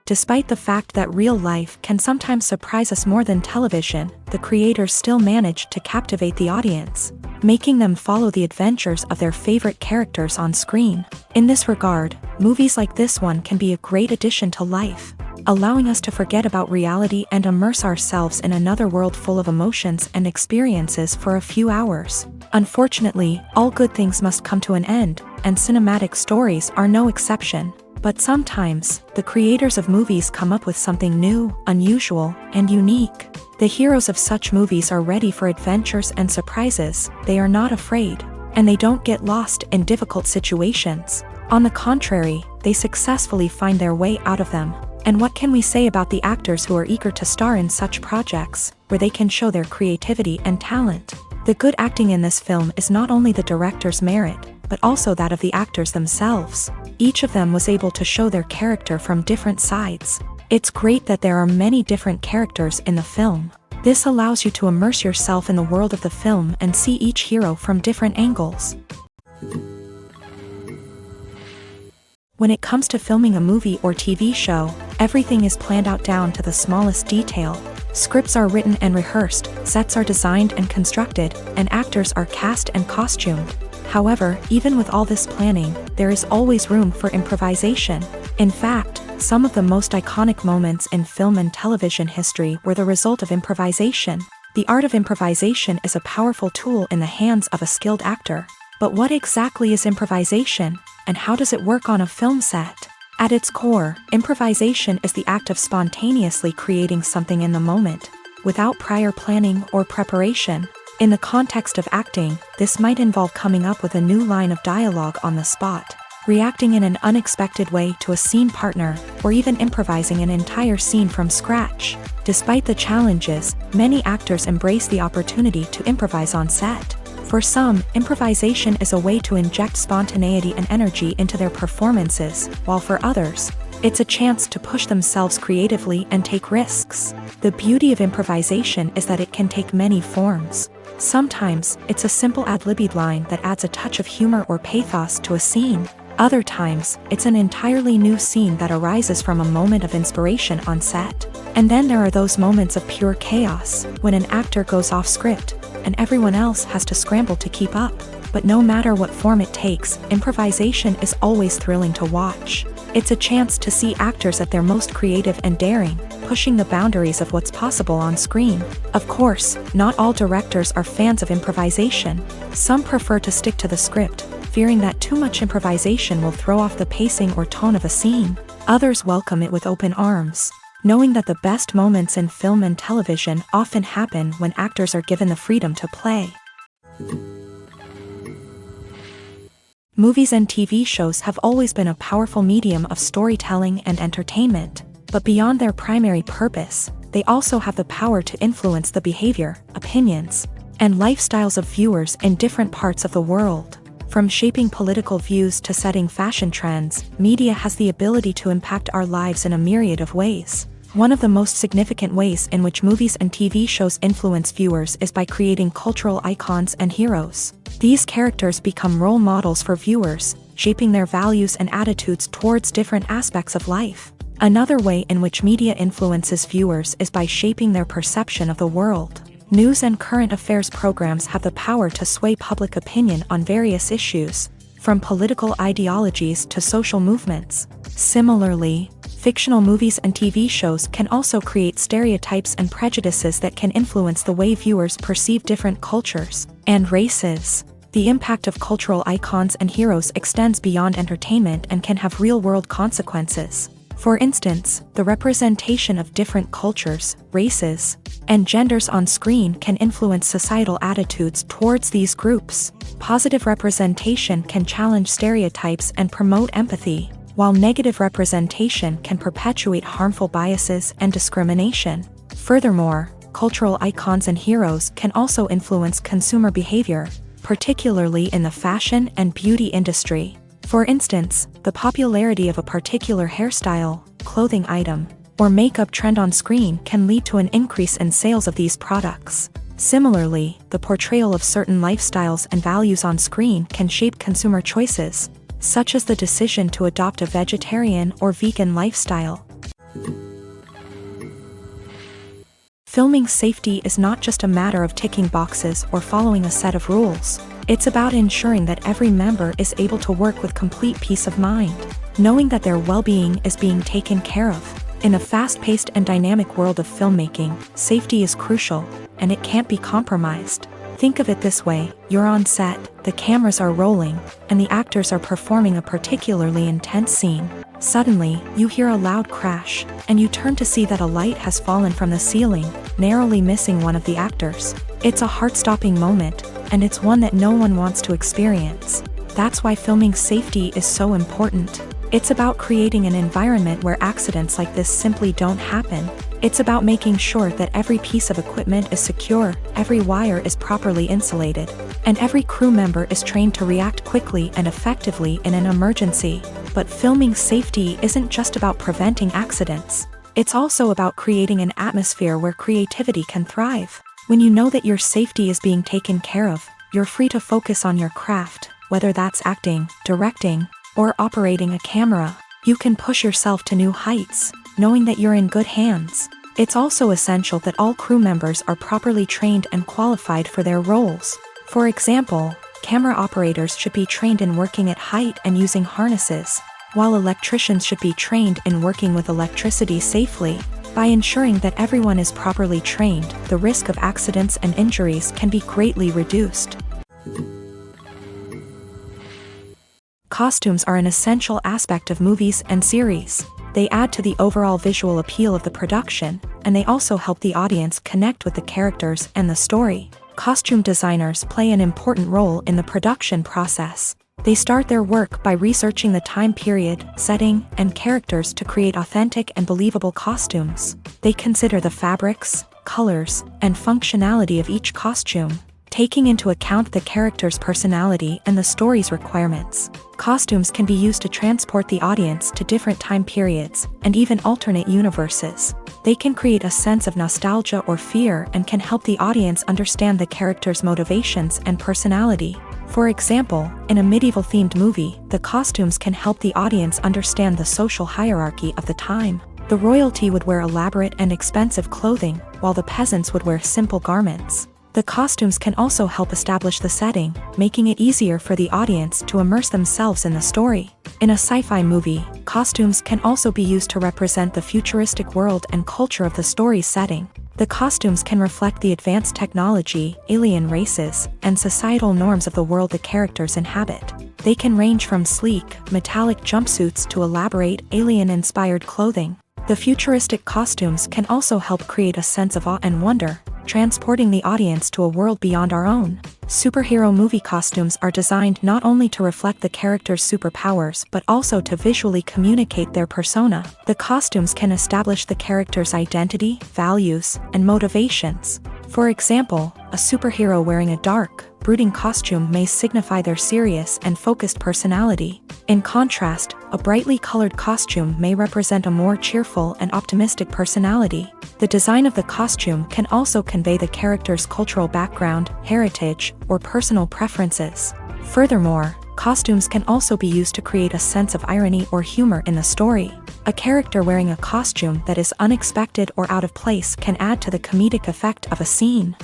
Despite the fact that real life can sometimes surprise us more than television, the creators still manage to captivate the audience, making them follow the adventures of their favorite characters on screen. In this regard, movies like this one can be a great addition to life, allowing us to forget about reality and immerse ourselves in another world full of emotions and experiences for a few hours. Unfortunately, all good things must come to an end, and cinematic stories are no exception. But sometimes, the creators of movies come up with something new, unusual, and unique. The heroes of such movies are ready for adventures and surprises, they are not afraid, and they don't get lost in difficult situations. On the contrary, they successfully find their way out of them. And what can we say about the actors who are eager to star in such projects, where they can show their creativity and talent? The good acting in this film is not only the director's merit, but also that of the actors themselves. Each of them was able to show their character from different sides. It's great that there are many different characters in the film. This allows you to immerse yourself in the world of the film and see each hero from different angles. When it comes to filming a movie or TV show, everything is planned out down to the smallest detail. Scripts are written and rehearsed, sets are designed and constructed, and actors are cast and costumed. However, even with all this planning, there is always room for improvisation. In fact, some of the most iconic moments in film and television history were the result of improvisation. The art of improvisation is a powerful tool in the hands of a skilled actor. But what exactly is improvisation, and how does it work on a film set? At its core, improvisation is the act of spontaneously creating something in the moment, without prior planning or preparation. In the context of acting, this might involve coming up with a new line of dialogue on the spot, reacting in an unexpected way to a scene partner, or even improvising an entire scene from scratch. Despite the challenges, many actors embrace the opportunity to improvise on set. For some, improvisation is a way to inject spontaneity and energy into their performances, while for others, it's a chance to push themselves creatively and take risks. The beauty of improvisation is that it can take many forms. Sometimes, it's a simple ad-libbed line that adds a touch of humor or pathos to a scene. Other times, it's an entirely new scene that arises from a moment of inspiration on set. And then there are those moments of pure chaos, when an actor goes off script, and everyone else has to scramble to keep up. But no matter what form it takes, improvisation is always thrilling to watch. It's a chance to see actors at their most creative and daring, pushing the boundaries of what's possible on screen. Of course, not all directors are fans of improvisation. Some prefer to stick to the script, fearing that too much improvisation will throw off the pacing or tone of a scene. Others welcome it with open arms, knowing that the best moments in film and television often happen when actors are given the freedom to play. Movies and TV shows have always been a powerful medium of storytelling and entertainment, but beyond their primary purpose, they also have the power to influence the behavior, opinions, and lifestyles of viewers in different parts of the world. From shaping political views to setting fashion trends, media has the ability to impact our lives in a myriad of ways. One of the most significant ways in which movies and TV shows influence viewers is by creating cultural icons and heroes. These characters become role models for viewers, shaping their values and attitudes towards different aspects of life. Another way in which media influences viewers is by shaping their perception of the world. News and current affairs programs have the power to sway public opinion on various issues, from political ideologies to social movements. Similarly, fictional movies and TV shows can also create stereotypes and prejudices that can influence the way viewers perceive different cultures and races. The impact of cultural icons and heroes extends beyond entertainment and can have real-world consequences. For instance, the representation of different cultures, races, and genders on screen can influence societal attitudes towards these groups. Positive representation can challenge stereotypes and promote empathy, while negative representation can perpetuate harmful biases and discrimination. Furthermore, cultural icons and heroes can also influence consumer behavior, particularly in the fashion and beauty industry. For instance, the popularity of a particular hairstyle, clothing item, or makeup trend on screen can lead to an increase in sales of these products. Similarly, the portrayal of certain lifestyles and values on screen can shape consumer choices, such as the decision to adopt a vegetarian or vegan lifestyle. Filming safety is not just a matter of ticking boxes or following a set of rules. It's about ensuring that every member is able to work with complete peace of mind, knowing that their well-being is being taken care of. In a fast-paced and dynamic world of filmmaking, safety is crucial, and it can't be compromised. Think of it this way: you're on set, the cameras are rolling, and the actors are performing a particularly intense scene. Suddenly, you hear a loud crash, and you turn to see that a light has fallen from the ceiling, narrowly missing one of the actors. It's a heart-stopping moment, and it's one that no one wants to experience. That's why filming safety is so important. It's about creating an environment where accidents like this simply don't happen. It's about making sure that every piece of equipment is secure, every wire is properly insulated, and every crew member is trained to react quickly and effectively in an emergency. But filming safety isn't just about preventing accidents. It's also about creating an atmosphere where creativity can thrive. When you know that your safety is being taken care of, you're free to focus on your craft, whether that's acting, directing, or operating a camera. You can push yourself to new heights, knowing that you're in good hands. It's also essential that all crew members are properly trained and qualified for their roles. For example, camera operators should be trained in working at height and using harnesses, while electricians should be trained in working with electricity safely. By ensuring that everyone is properly trained, the risk of accidents and injuries can be greatly reduced. Costumes are an essential aspect of movies and series. They add to the overall visual appeal of the production, and they also help the audience connect with the characters and the story. Costume designers play an important role in the production process. They start their work by researching the time period, setting, and characters to create authentic and believable costumes. They consider the fabrics, colors, and functionality of each costume, taking into account the character's personality and the story's requirements. Costumes can be used to transport the audience to different time periods and even alternate universes. They can create a sense of nostalgia or fear and can help the audience understand the character's motivations and personality. For example, in a medieval-themed movie, the costumes can help the audience understand the social hierarchy of the time. The royalty would wear elaborate and expensive clothing, while the peasants would wear simple garments. The costumes can also help establish the setting, making it easier for the audience to immerse themselves in the story. In a sci-fi movie, costumes can also be used to represent the futuristic world and culture of the story's setting. The costumes can reflect the advanced technology, alien races, and societal norms of the world the characters inhabit. They can range from sleek, metallic jumpsuits to elaborate, alien-inspired clothing. The futuristic costumes can also help create a sense of awe and wonder, transporting the audience to a world beyond our own. Superhero movie costumes are designed not only to reflect the character's superpowers but also to visually communicate their persona. The costumes can establish the character's identity, values, and motivations. For example, a superhero wearing a dark, brooding costume may signify their serious and focused personality. In contrast, a brightly colored costume may represent a more cheerful and optimistic personality. The design of the costume can also convey the character's cultural background, heritage, or personal preferences. Furthermore, costumes can also be used to create a sense of irony or humor in the story. A character wearing a costume that is unexpected or out of place can add to the comedic effect of a scene.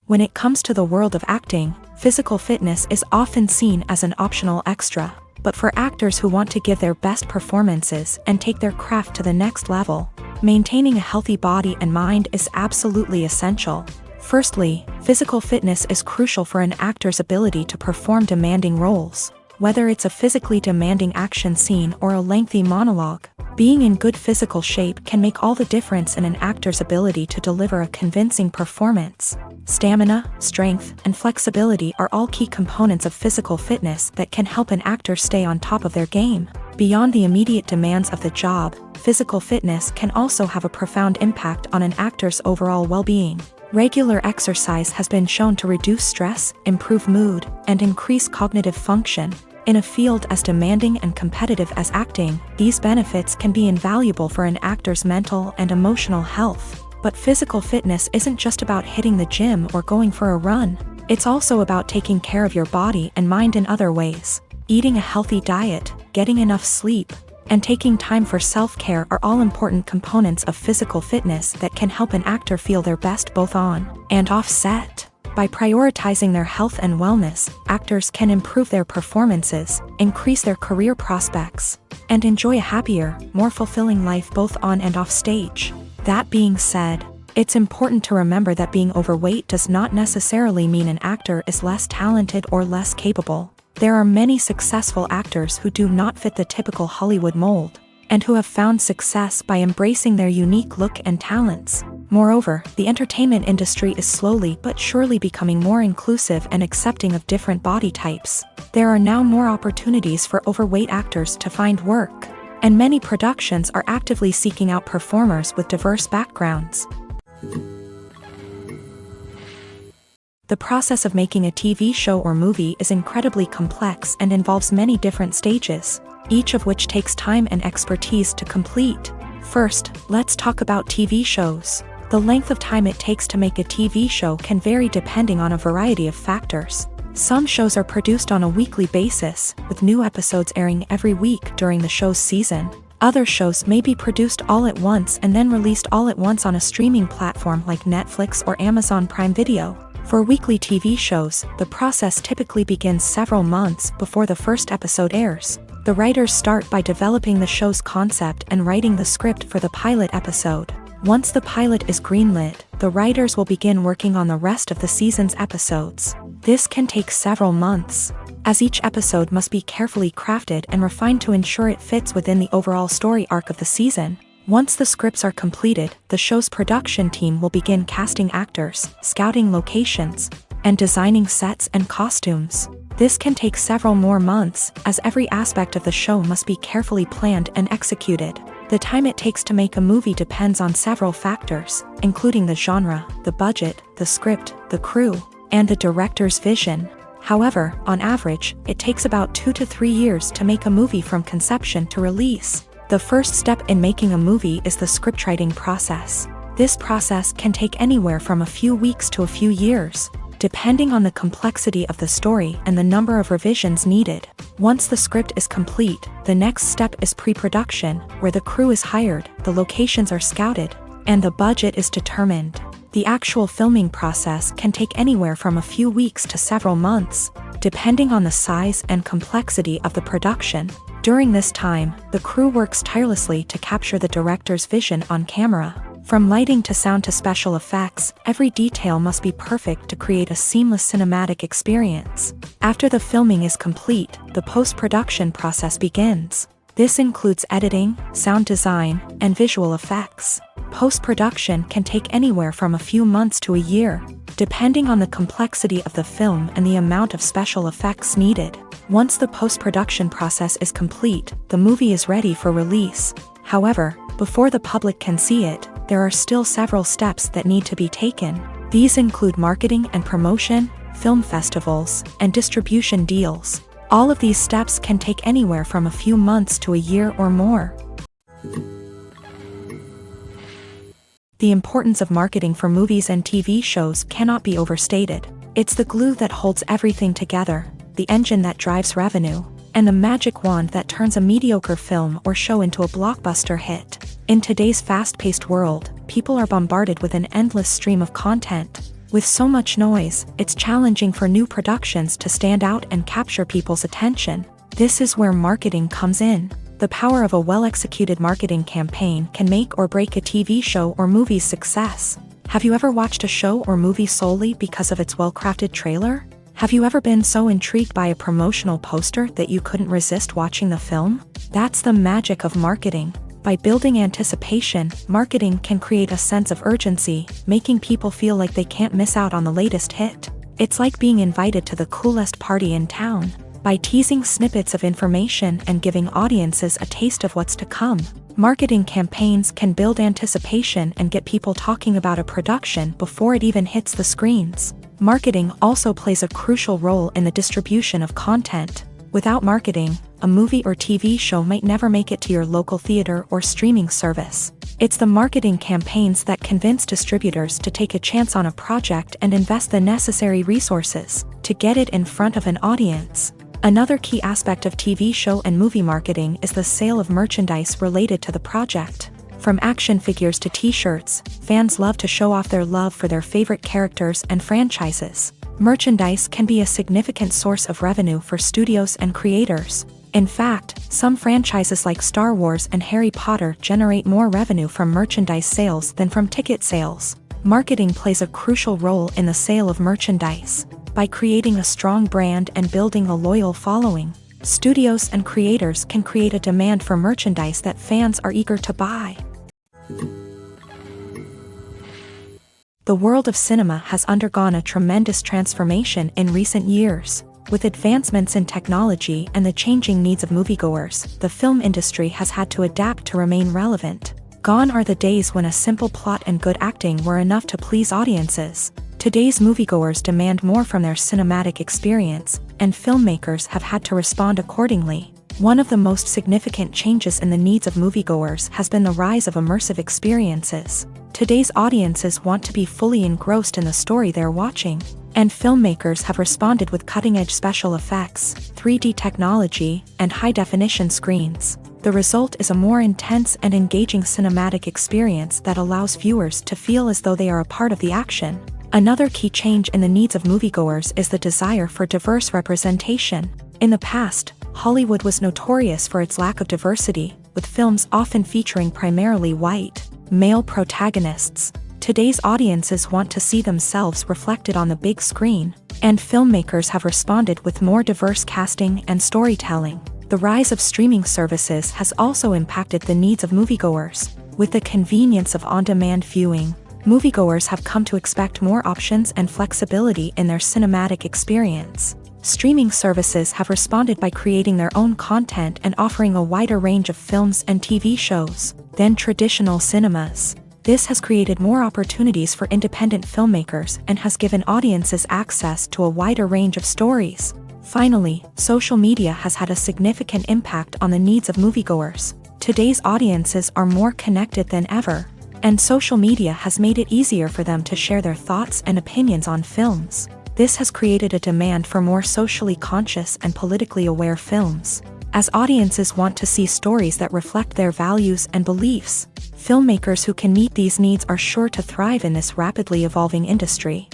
When it comes to the world of acting, physical fitness is often seen as an optional extra. But for actors who want to give their best performances and take their craft to the next level, maintaining a healthy body and mind is absolutely essential. Firstly, physical fitness is crucial for an actor's ability to perform demanding roles. Whether it's a physically demanding action scene or a lengthy monologue, being in good physical shape can make all the difference in an actor's ability to deliver a convincing performance. Stamina, strength, and flexibility are all key components of physical fitness that can help an actor stay on top of their game. Beyond the immediate demands of the job, physical fitness can also have a profound impact on an actor's overall well-being. Regular exercise has been shown to reduce stress, improve mood, and increase cognitive function. In a field as demanding and competitive as acting, these benefits can be invaluable for an actor's mental and emotional health. But physical fitness isn't just about hitting the gym or going for a run. It's also about taking care of your body and mind in other ways. Eating a healthy diet, getting enough sleep, and taking time for self-care are all important components of physical fitness that can help an actor feel their best both on and off set. By prioritizing their health and wellness, actors can improve their performances, increase their career prospects, and enjoy a happier, more fulfilling life both on and off stage. That being said, it's important to remember that being overweight does not necessarily mean an actor is less talented or less capable. There are many successful actors who do not fit the typical Hollywood mold, and who have found success by embracing their unique look and talents. Moreover, the entertainment industry is slowly but surely becoming more inclusive and accepting of different body types. There are now more opportunities for overweight actors to find work, and many productions are actively seeking out performers with diverse backgrounds. The process of making a TV show or movie is incredibly complex and involves many different stages, each of which takes time and expertise to complete. First, let's talk about TV shows. The length of time it takes to make a TV show can vary depending on a variety of factors. Some shows are produced on a weekly basis, with new episodes airing every week during the show's season. Other shows may be produced all at once and then released all at once on a streaming platform like Netflix or Amazon Prime Video. For weekly TV shows, the process typically begins several months before the first episode airs. The writers start by developing the show's concept and writing the script for the pilot episode. Once the pilot is greenlit, the writers will begin working on the rest of the season's episodes. This can take several months, as each episode must be carefully crafted and refined to ensure it fits within the overall story arc of the season. Once the scripts are completed, the show's production team will begin casting actors, scouting locations, and designing sets and costumes. This can take several more months, as every aspect of the show must be carefully planned and executed. The time it takes to make a movie depends on several factors, including the genre, the budget, the script, the crew, and the director's vision. However, on average, it takes about 2 to 3 years to make a movie from conception to release. The first step in making a movie is the scriptwriting process. This process can take anywhere from a few weeks to a few years, depending on the complexity of the story and the number of revisions needed. Once the script is complete, the next step is pre-production, where the crew is hired, the locations are scouted, and the budget is determined. The actual filming process can take anywhere from a few weeks to several months, depending on the size and complexity of the production. During this time, the crew works tirelessly to capture the director's vision on camera. From lighting to sound to special effects, every detail must be perfect to create a seamless cinematic experience. After the filming is complete, the post-production process begins. This includes editing, sound design, and visual effects. Post-production can take anywhere from a few months to a year, depending on the complexity of the film and the amount of special effects needed. Once the post-production process is complete, the movie is ready for release. However, before the public can see it, there are still several steps that need to be taken. These include marketing and promotion, film festivals, and distribution deals. All of these steps can take anywhere from a few months to a year or more. The importance of marketing for movies and TV shows cannot be overstated. It's the glue that holds everything together, the engine that drives revenue, and the magic wand that turns a mediocre film or show into a blockbuster hit. In today's fast-paced world, people are bombarded with an endless stream of content. With so much noise, it's challenging for new productions to stand out and capture people's attention. This is where marketing comes in. The power of a well-executed marketing campaign can make or break a TV show or movie's success. Have you ever watched a show or movie solely because of its well-crafted trailer? Have you ever been so intrigued by a promotional poster that you couldn't resist watching the film? That's the magic of marketing. By building anticipation, marketing can create a sense of urgency, making people feel like they can't miss out on the latest hit. It's like being invited to the coolest party in town. By teasing snippets of information and giving audiences a taste of what's to come, marketing campaigns can build anticipation and get people talking about a production before it even hits the screens. Marketing also plays a crucial role in the distribution of content. Without marketing, a movie or TV show might never make it to your local theater or streaming service. It's the marketing campaigns that convince distributors to take a chance on a project and invest the necessary resources to get it in front of an audience. Another key aspect of TV show and movie marketing is the sale of merchandise related to the project. From action figures to t-shirts, fans love to show off their love for their favorite characters and franchises. Merchandise can be a significant source of revenue for studios and creators. In fact, some franchises like Star Wars and Harry Potter generate more revenue from merchandise sales than from ticket sales. Marketing plays a crucial role in the sale of merchandise. By creating a strong brand and building a loyal following, studios and creators can create a demand for merchandise that fans are eager to buy. The world of cinema has undergone a tremendous transformation in recent years. With advancements in technology and the changing needs of moviegoers, the film industry has had to adapt to remain relevant. Gone are the days when a simple plot and good acting were enough to please audiences. Today's moviegoers demand more from their cinematic experience, and filmmakers have had to respond accordingly. One of the most significant changes in the needs of moviegoers has been the rise of immersive experiences. Today's audiences want to be fully engrossed in the story they're watching, and filmmakers have responded with cutting-edge special effects, 3D technology, and high-definition screens. The result is a more intense and engaging cinematic experience that allows viewers to feel as though they are a part of the action. Another key change in the needs of moviegoers is the desire for diverse representation. In the past, Hollywood was notorious for its lack of diversity, with films often featuring primarily white, male protagonists. Today's audiences want to see themselves reflected on the big screen, and filmmakers have responded with more diverse casting and storytelling. The rise of streaming services has also impacted the needs of moviegoers. With the convenience of on-demand viewing, moviegoers have come to expect more options and flexibility in their cinematic experience. Streaming services have responded by creating their own content and offering a wider range of films and TV shows than traditional cinemas. This has created more opportunities for independent filmmakers and has given audiences access to a wider range of stories. Finally, social media has had a significant impact on the needs of moviegoers. Today's audiences are more connected than ever, and social media has made it easier for them to share their thoughts and opinions on films. This has created a demand for more socially conscious and politically aware films. As audiences want to see stories that reflect their values and beliefs, filmmakers who can meet these needs are sure to thrive in this rapidly evolving industry.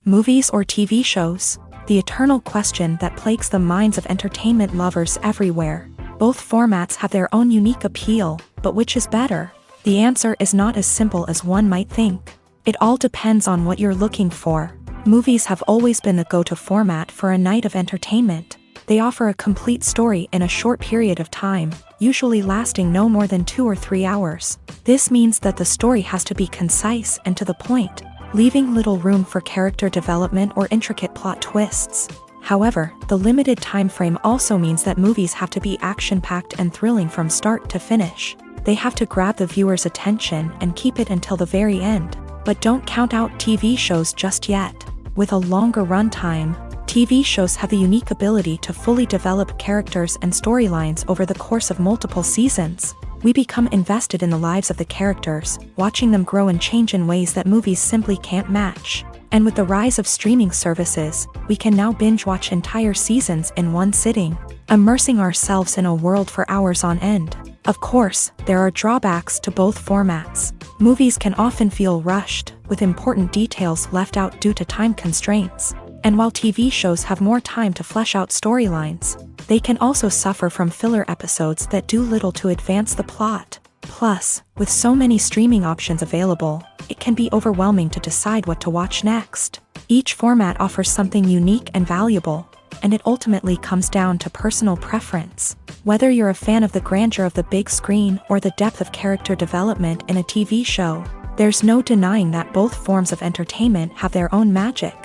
Movies or TV shows? The eternal question that plagues the minds of entertainment lovers everywhere. Both formats have their own unique appeal, but which is better? The answer is not as simple as one might think. It all depends on what you're looking for. Movies have always been the go-to format for a night of entertainment. They offer a complete story in a short period of time, usually lasting no more than 2 or 3 hours. This means that the story has to be concise and to the point, leaving little room for character development or intricate plot twists. However, the limited time frame also means that movies have to be action-packed and thrilling from start to finish. They have to grab the viewer's attention and keep it until the very end. But don't count out TV shows just yet. With a longer runtime, TV shows have the unique ability to fully develop characters and storylines over the course of multiple seasons. We become invested in the lives of the characters, watching them grow and change in ways that movies simply can't match. And with the rise of streaming services, we can now binge-watch entire seasons in one sitting, immersing ourselves in a world for hours on end. Of course, there are drawbacks to both formats. Movies can often feel rushed, with important details left out due to time constraints. And while TV shows have more time to flesh out storylines, they can also suffer from filler episodes that do little to advance the plot. Plus, with so many streaming options available, it can be overwhelming to decide what to watch next. Each format offers something unique and valuable, and it ultimately comes down to personal preference. Whether you're a fan of the grandeur of the big screen or the depth of character development in a TV show, there's no denying that both forms of entertainment have their own magic.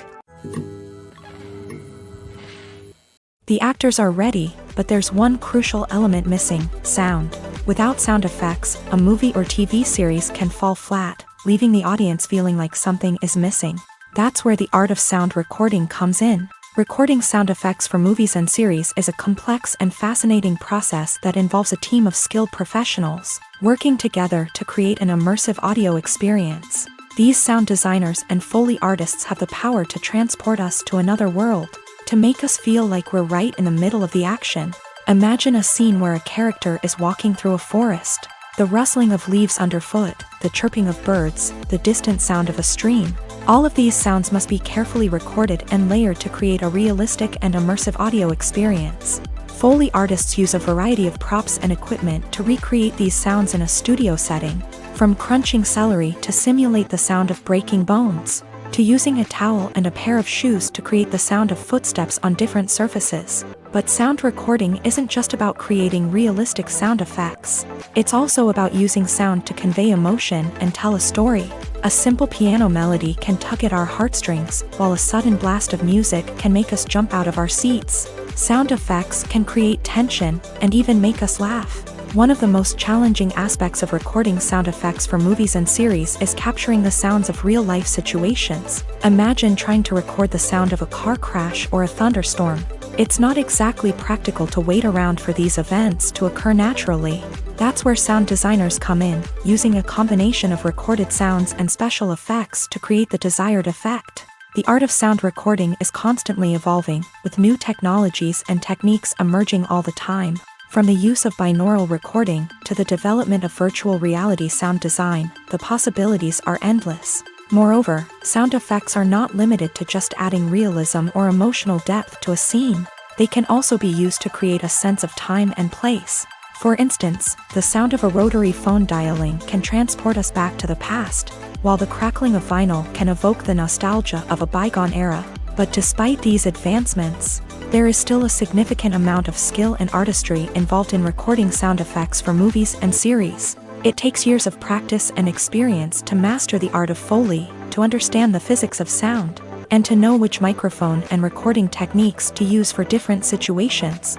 The actors are ready, but there's one crucial element missing: sound. Without sound effects, a movie or TV series can fall flat, leaving the audience feeling like something is missing. That's where the art of sound recording comes in. Recording sound effects for movies and series is a complex and fascinating process that involves a team of skilled professionals working together to create an immersive audio experience. These sound designers and Foley artists have the power to transport us to another world, to make us feel like we're right in the middle of the action. Imagine a scene where a character is walking through a forest. The rustling of leaves underfoot, the chirping of birds, the distant sound of a stream. All of these sounds must be carefully recorded and layered to create a realistic and immersive audio experience. Foley artists use a variety of props and equipment to recreate these sounds in a studio setting, from crunching celery to simulate the sound of breaking bones, to using a towel and a pair of shoes to create the sound of footsteps on different surfaces. But sound recording isn't just about creating realistic sound effects. It's also about using sound to convey emotion and tell a story. A simple piano melody can tug at our heartstrings, while a sudden blast of music can make us jump out of our seats. Sound effects can create tension and even make us laugh. One of the most challenging aspects of recording sound effects for movies and series is capturing the sounds of real-life situations. Imagine trying to record the sound of a car crash or a thunderstorm. It's not exactly practical to wait around for these events to occur naturally. That's where sound designers come in, using a combination of recorded sounds and special effects to create the desired effect. The art of sound recording is constantly evolving, with new technologies and techniques emerging all the time. From the use of binaural recording to the development of virtual reality sound design, the possibilities are endless. Moreover, sound effects are not limited to just adding realism or emotional depth to a scene. They can also be used to create a sense of time and place. For instance, the sound of a rotary phone dialing can transport us back to the past, while the crackling of vinyl can evoke the nostalgia of a bygone era. But despite these advancements, there is still a significant amount of skill and artistry involved in recording sound effects for movies and series. It takes years of practice and experience to master the art of Foley, to understand the physics of sound, and to know which microphone and recording techniques to use for different situations.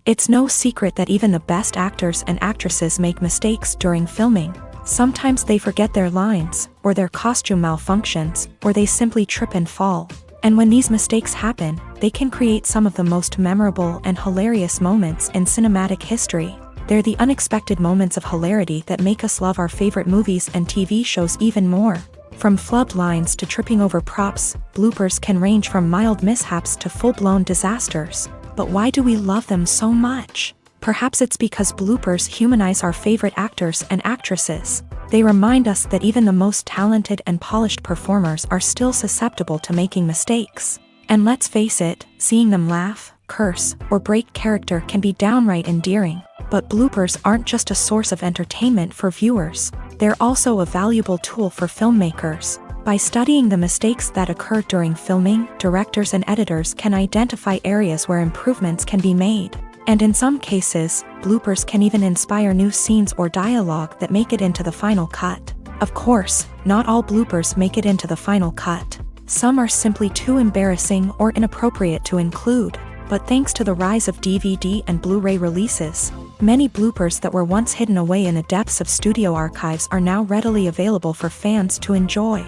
It's no secret that even the best actors and actresses make mistakes during filming. Sometimes they forget their lines, or their costume malfunctions, or they simply trip and fall. And when these mistakes happen, they can create some of the most memorable and hilarious moments in cinematic history. They're the unexpected moments of hilarity that make us love our favorite movies and TV shows even more. From flubbed lines to tripping over props, bloopers can range from mild mishaps to full-blown disasters. But why do we love them so much? Perhaps it's because bloopers humanize our favorite actors and actresses. They remind us that even the most talented and polished performers are still susceptible to making mistakes. And let's face it, seeing them laugh, curse, or break character can be downright endearing. But bloopers aren't just a source of entertainment for viewers. They're also a valuable tool for filmmakers. By studying the mistakes that occur during filming, directors and editors can identify areas where improvements can be made. And in some cases, bloopers can even inspire new scenes or dialogue that make it into the final cut. Of course, not all bloopers make it into the final cut. Some are simply too embarrassing or inappropriate to include. But thanks to the rise of DVD and Blu-ray releases, many bloopers that were once hidden away in the depths of studio archives are now readily available for fans to enjoy.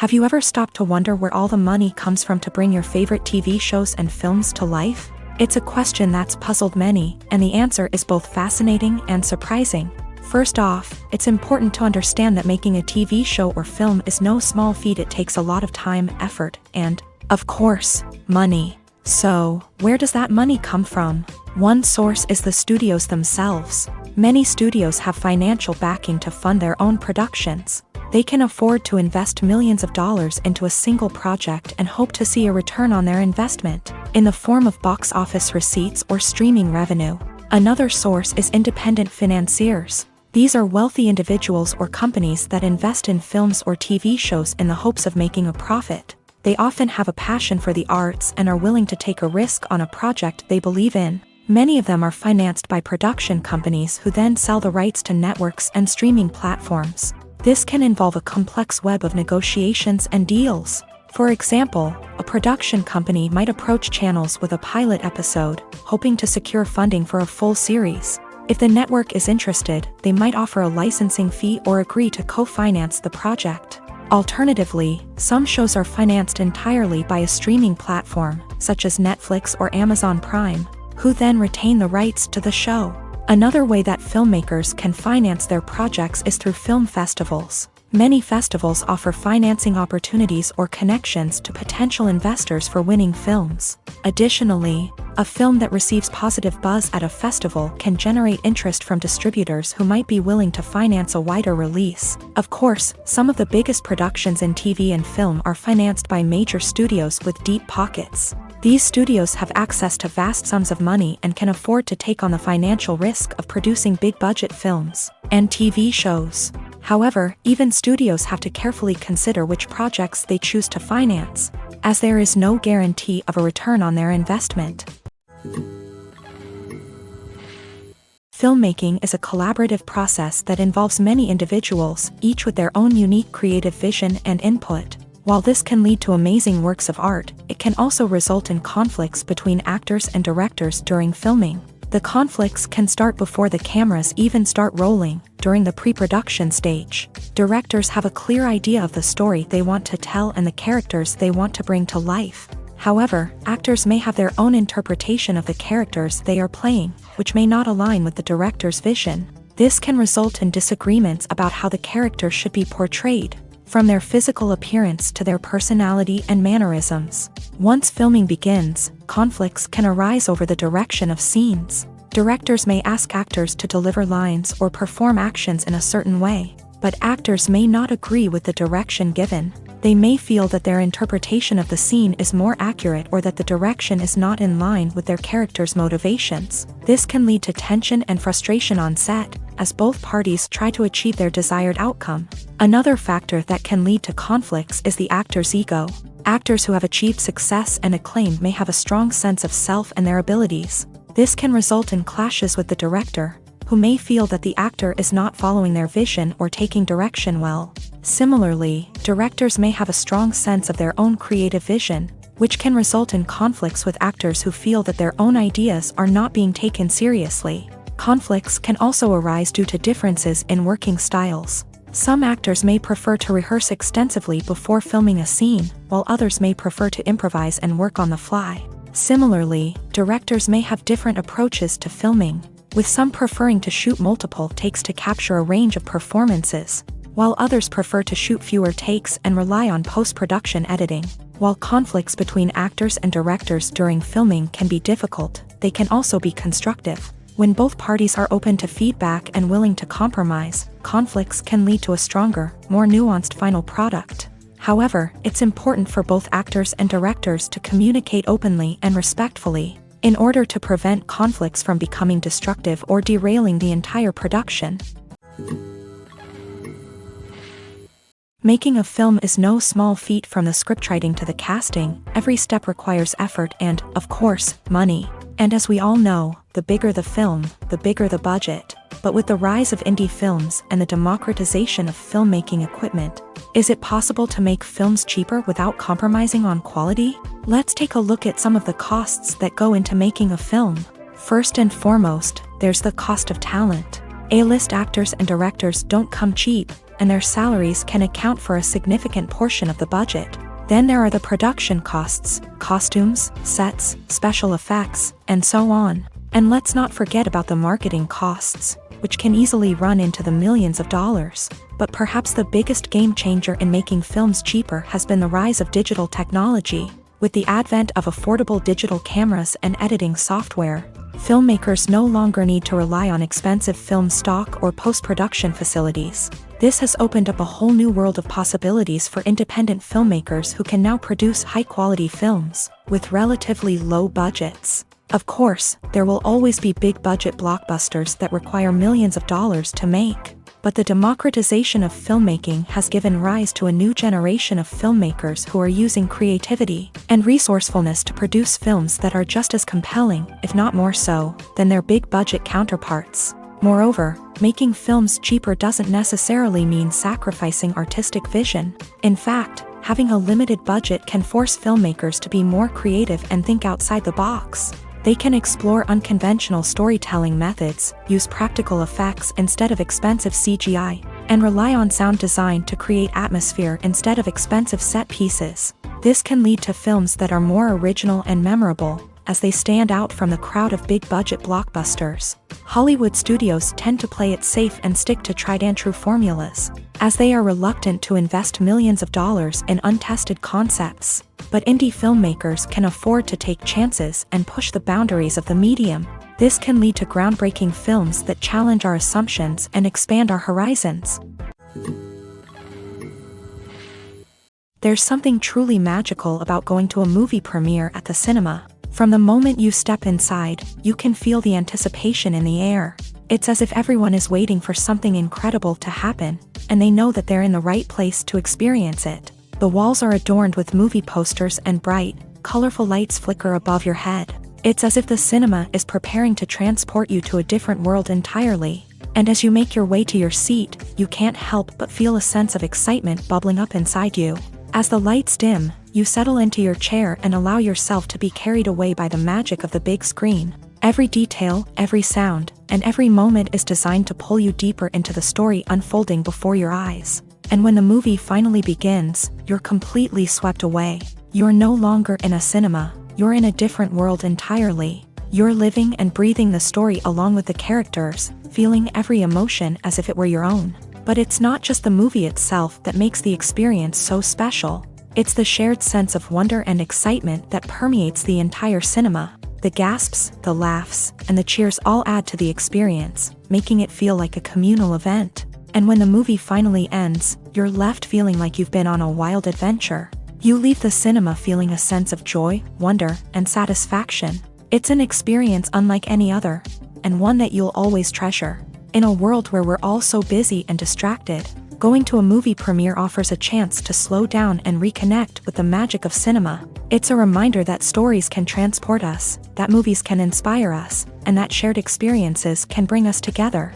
Have you ever stopped to wonder where all the money comes from to bring your favorite TV shows and films to life? It's a question that's puzzled many, and the answer is both fascinating and surprising. First off, it's important to understand that making a TV show or film is no small feat. It takes a lot of time, effort, and, of course, money. So, where does that money come from? One source is the studios themselves. Many studios have financial backing to fund their own productions. They can afford to invest millions of dollars into a single project and hope to see a return on their investment, in the form of box office receipts or streaming revenue. Another source is independent financiers. These are wealthy individuals or companies that invest in films or TV shows in the hopes of making a profit. They often have a passion for the arts and are willing to take a risk on a project they believe in. Many of them are financed by production companies who then sell the rights to networks and streaming platforms. This can involve a complex web of negotiations and deals. For example, a production company might approach channels with a pilot episode, hoping to secure funding for a full series. If the network is interested, they might offer a licensing fee or agree to co-finance the project. Alternatively, some shows are financed entirely by a streaming platform, such as Netflix or Amazon Prime, who then retain the rights to the show. Another way that filmmakers can finance their projects is through film festivals. Many festivals offer financing opportunities or connections to potential investors for winning films. Additionally, a film that receives positive buzz at a festival can generate interest from distributors who might be willing to finance a wider release. Of course, some of the biggest productions in TV and film are financed by major studios with deep pockets. These studios have access to vast sums of money and can afford to take on the financial risk of producing big-budget films and TV shows. However, even studios have to carefully consider which projects they choose to finance, as there is no guarantee of a return on their investment. Filmmaking is a collaborative process that involves many individuals, each with their own unique creative vision and input. While this can lead to amazing works of art, it can also result in conflicts between actors and directors during filming. The conflicts can start before the cameras even start rolling, during the pre-production stage. Directors have a clear idea of the story they want to tell and the characters they want to bring to life. However, actors may have their own interpretation of the characters they are playing, which may not align with the director's vision. This can result in disagreements about how the character should be portrayed, from their physical appearance to their personality and mannerisms. Once filming begins, conflicts can arise over the direction of scenes. Directors may ask actors to deliver lines or perform actions in a certain way, but actors may not agree with the direction given. They may feel that their interpretation of the scene is more accurate or that the direction is not in line with their character's motivations. This can lead to tension and frustration on set, as both parties try to achieve their desired outcome. Another factor that can lead to conflicts is the actor's ego. Actors who have achieved success and acclaim may have a strong sense of self and their abilities. This can result in clashes with the director, who may feel that the actor is not following their vision or taking direction well. Similarly, directors may have a strong sense of their own creative vision, which can result in conflicts with actors who feel that their own ideas are not being taken seriously. Conflicts can also arise due to differences in working styles. Some actors may prefer to rehearse extensively before filming a scene, while others may prefer to improvise and work on the fly. Similarly, directors may have different approaches to filming, with some preferring to shoot multiple takes to capture a range of performances, while others prefer to shoot fewer takes and rely on post-production editing. While conflicts between actors and directors during filming can be difficult, they can also be constructive. When both parties are open to feedback and willing to compromise, conflicts can lead to a stronger, more nuanced final product. However, it's important for both actors and directors to communicate openly and respectfully, in order to prevent conflicts from becoming destructive or derailing the entire production. Making a film is no small feat. From the scriptwriting to the casting, every step requires effort and, of course, money. And as we all know, the bigger the film, the bigger the budget. But with the rise of indie films and the democratization of filmmaking equipment, is it possible to make films cheaper without compromising on quality? Let's take a look at some of the costs that go into making a film. First and foremost, there's the cost of talent. A-list actors and directors don't come cheap, and their salaries can account for a significant portion of the budget. Then there are the production costs, costumes, sets, special effects, and so on. And let's not forget about the marketing costs, which can easily run into the millions of dollars. But perhaps the biggest game changer in making films cheaper has been the rise of digital technology. With the advent of affordable digital cameras and editing software, filmmakers no longer need to rely on expensive film stock or post-production facilities. This has opened up a whole new world of possibilities for independent filmmakers who can now produce high-quality films with relatively low budgets. Of course, there will always be big-budget blockbusters that require millions of dollars to make. But the democratization of filmmaking has given rise to a new generation of filmmakers who are using creativity and resourcefulness to produce films that are just as compelling, if not more so, than their big-budget counterparts. Moreover, making films cheaper doesn't necessarily mean sacrificing artistic vision. In fact, having a limited budget can force filmmakers to be more creative and think outside the box. They can explore unconventional storytelling methods, use practical effects instead of expensive CGI, and rely on sound design to create atmosphere instead of expensive set pieces. This can lead to films that are more original and memorable, as they stand out from the crowd of big-budget blockbusters. Hollywood studios tend to play it safe and stick to tried-and-true formulas, as they are reluctant to invest millions of dollars in untested concepts. But indie filmmakers can afford to take chances and push the boundaries of the medium. This can lead to groundbreaking films that challenge our assumptions and expand our horizons. There's something truly magical about going to a movie premiere at the cinema. From the moment you step inside, you can feel the anticipation in the air. It's as if everyone is waiting for something incredible to happen, and they know that they're in the right place to experience it. The walls are adorned with movie posters and bright, colorful lights flicker above your head. It's as if the cinema is preparing to transport you to a different world entirely. And as you make your way to your seat, you can't help but feel a sense of excitement bubbling up inside you. As the lights dim, you settle into your chair and allow yourself to be carried away by the magic of the big screen. Every detail, every sound, and every moment is designed to pull you deeper into the story unfolding before your eyes. And when the movie finally begins, you're completely swept away. You're no longer in a cinema, you're in a different world entirely. You're living and breathing the story along with the characters, feeling every emotion as if it were your own. But it's not just the movie itself that makes the experience so special. It's the shared sense of wonder and excitement that permeates the entire cinema. The gasps, the laughs, and the cheers all add to the experience, making it feel like a communal event. And when the movie finally ends, you're left feeling like you've been on a wild adventure. You leave the cinema feeling a sense of joy, wonder, and satisfaction. It's an experience unlike any other, and one that you'll always treasure. In a world where we're all so busy and distracted, going to a movie premiere offers a chance to slow down and reconnect with the magic of cinema. It's a reminder that stories can transport us, that movies can inspire us, and that shared experiences can bring us together.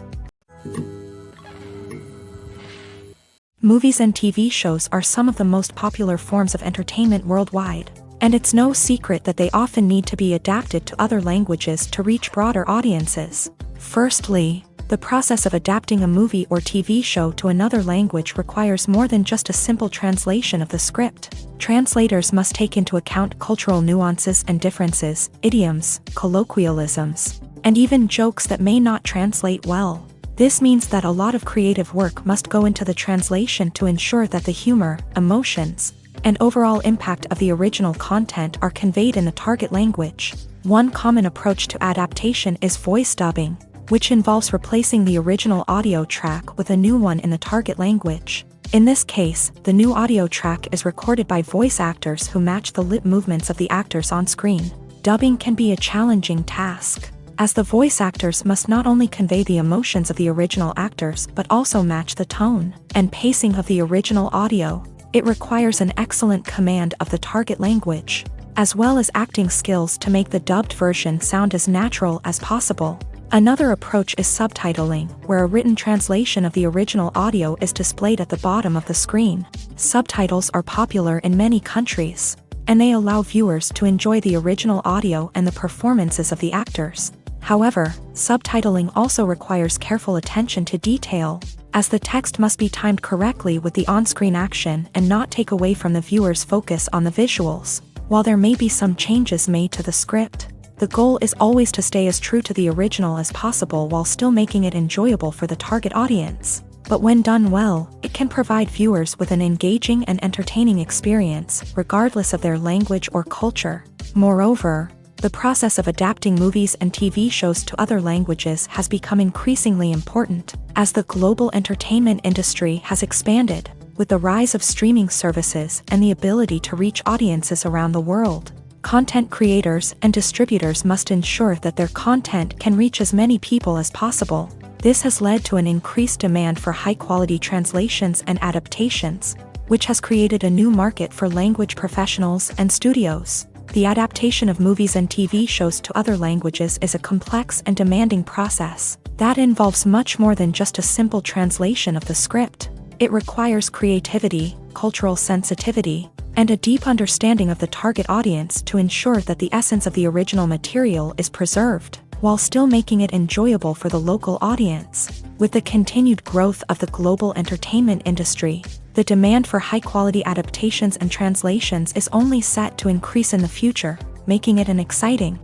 Movies and TV shows are some of the most popular forms of entertainment worldwide, and it's no secret that they often need to be adapted to other languages to reach broader audiences. Firstly, the process of adapting a movie or TV show to another language requires more than just a simple translation of the script. Translators must take into account cultural nuances and differences, idioms, colloquialisms, and even jokes that may not translate well. This means that a lot of creative work must go into the translation to ensure that the humor, emotions, and overall impact of the original content are conveyed in the target language. One common approach to adaptation is voice dubbing, which involves replacing the original audio track with a new one in the target language. In this case, the new audio track is recorded by voice actors who match the lip movements of the actors on screen. Dubbing can be a challenging task, as the voice actors must not only convey the emotions of the original actors but also match the tone and pacing of the original audio. It requires an excellent command of the target language, as well as acting skills to make the dubbed version sound as natural as possible. Another approach is subtitling, where a written translation of the original audio is displayed at the bottom of the screen. Subtitles are popular in many countries, and they allow viewers to enjoy the original audio and the performances of the actors. However, subtitling also requires careful attention to detail, as the text must be timed correctly with the on-screen action and not take away from the viewer's focus on the visuals. While there may be some changes made to the script, the goal is always to stay as true to the original as possible while still making it enjoyable for the target audience. But when done well, it can provide viewers with an engaging and entertaining experience, regardless of their language or culture. Moreover, the process of adapting movies and TV shows to other languages has become increasingly important, as the global entertainment industry has expanded, with the rise of streaming services and the ability to reach audiences around the world. Content creators and distributors must ensure that their content can reach as many people as possible. This has led to an increased demand for high-quality translations and adaptations, which has created a new market for language professionals and studios. The adaptation of movies and TV shows to other languages is a complex and demanding process that involves much more than just a simple translation of the script. It requires creativity, cultural sensitivity, and a deep understanding of the target audience to ensure that the essence of the original material is preserved, while still making it enjoyable for the local audience. With the continued growth of the global entertainment industry, the demand for high-quality adaptations and translations is only set to increase in the future, making it an exciting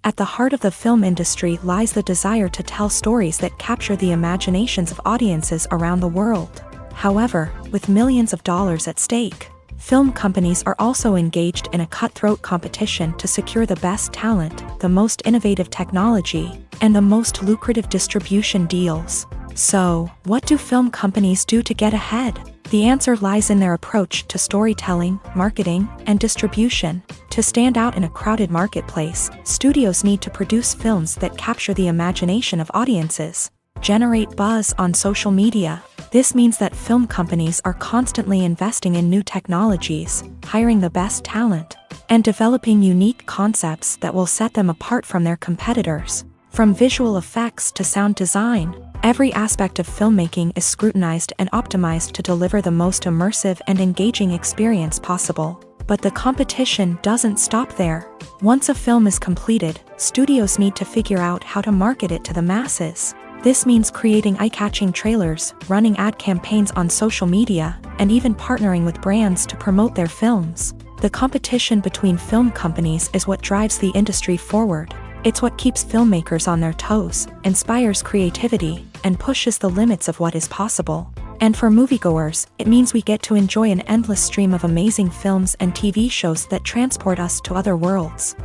At the heart of the film industry lies the desire to tell stories that capture the imaginations of audiences around the world. However, with millions of dollars at stake, film companies are also engaged in a cutthroat competition to secure the best talent, the most innovative technology, and the most lucrative distribution deals. So, what do film companies do to get ahead? The answer lies in their approach to storytelling, marketing, and distribution. To stand out in a crowded marketplace, studios need to produce films that capture the imagination of audiences, generate buzz on social media. This means that film companies are constantly investing in new technologies, hiring the best talent, and developing unique concepts that will set them apart from their competitors. From visual effects to sound design, every aspect of filmmaking is scrutinized and optimized to deliver the most immersive and engaging experience possible. But the competition doesn't stop there. Once a film is completed, studios need to figure out how to market it to the masses. This means creating eye-catching trailers, running ad campaigns on social media, and even partnering with brands to promote their films. The competition between film companies is what drives the industry forward. It's what keeps filmmakers on their toes, inspires creativity, and pushes the limits of what is possible. And for moviegoers, it means we get to enjoy an endless stream of amazing films and TV shows that transport us to other worlds.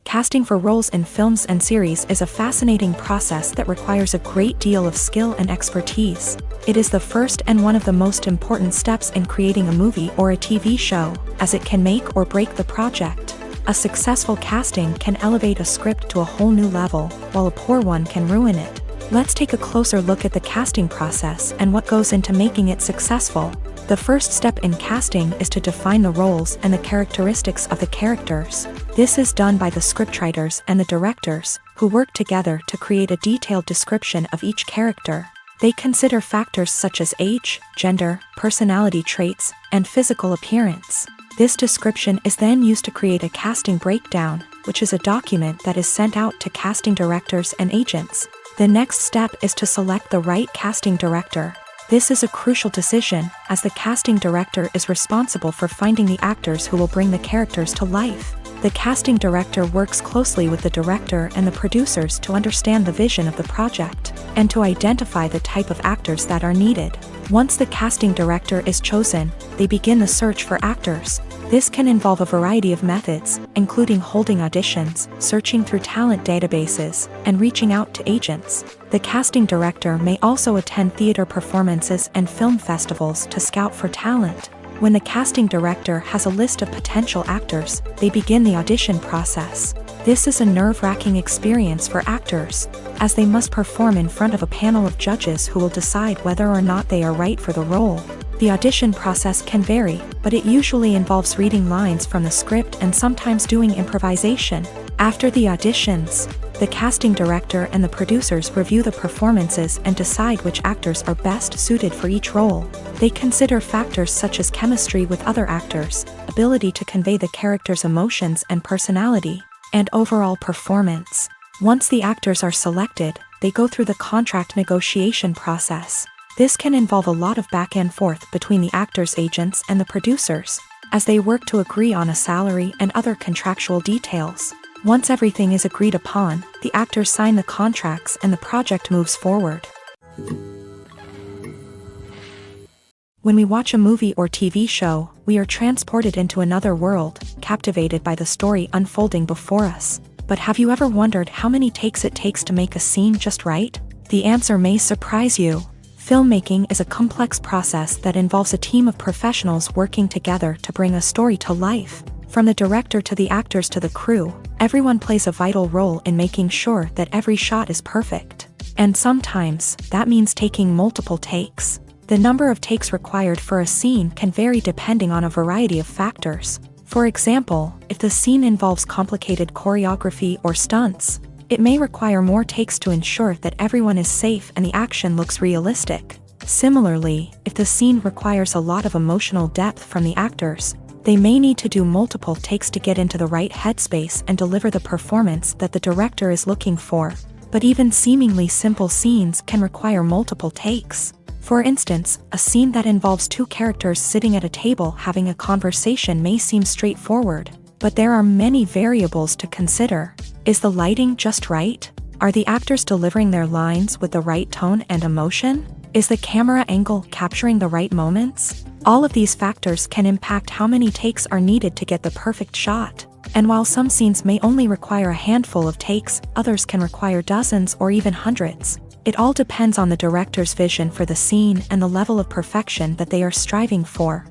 Casting for roles in films and series is a fascinating process that requires a great deal of skill and expertise. It is the first and one of the most important steps in creating a movie or a TV show, as it can make or break the project. A successful casting can elevate a script to a whole new level, while a poor one can ruin it. Let's take a closer look at the casting process and what goes into making it successful. The first step in casting is to define the roles and the characteristics of the characters. This is done by the scriptwriters and the directors, who work together to create a detailed description of each character. They consider factors such as age, gender, personality traits, and physical appearance. This description is then used to create a casting breakdown, which is a document that is sent out to casting directors and agents. The next step is to select the right casting director. This is a crucial decision, as the casting director is responsible for finding the actors who will bring the characters to life. The casting director works closely with the director and the producers to understand the vision of the project, and to identify the type of actors that are needed. Once the casting director is chosen, they begin the search for actors. This can involve a variety of methods, including holding auditions, searching through talent databases, and reaching out to agents. The casting director may also attend theater performances and film festivals to scout for talent. When the casting director has a list of potential actors, they begin the audition process. This is a nerve-wracking experience for actors, as they must perform in front of a panel of judges who will decide whether or not they are right for the role. The audition process can vary, but it usually involves reading lines from the script and sometimes doing improvisation. After the auditions, the casting director and the producers review the performances and decide which actors are best suited for each role. They consider factors such as chemistry with other actors, ability to convey the character's emotions and personality, and overall performance. Once the actors are selected, they go through the contract negotiation process. This can involve a lot of back and forth between the actors' agents and the producers, as they work to agree on a salary and other contractual details. Once everything is agreed upon, the actors sign the contracts and the project moves forward. When we watch a movie or TV show, we are transported into another world, captivated by the story unfolding before us. But have you ever wondered how many takes it takes to make a scene just right? The answer may surprise you. Filmmaking is a complex process that involves a team of professionals working together to bring a story to life. From the director to the actors to the crew, everyone plays a vital role in making sure that every shot is perfect. And sometimes, that means taking multiple takes. The number of takes required for a scene can vary depending on a variety of factors. For example, if the scene involves complicated choreography or stunts, it may require more takes to ensure that everyone is safe and the action looks realistic. Similarly, if the scene requires a lot of emotional depth from the actors, they may need to do multiple takes to get into the right headspace and deliver the performance that the director is looking for. But even seemingly simple scenes can require multiple takes. For instance, a scene that involves two characters sitting at a table having a conversation may seem straightforward, But there are many variables to consider. Is the lighting just right? Are the actors delivering their lines with the right tone and emotion? Is the camera angle capturing the right moments? All of these factors can impact how many takes are needed to get the perfect shot. And while some scenes may only require a handful of takes, others can require dozens or even hundreds. It all depends on the director's vision for the scene and the level of perfection that they are striving for.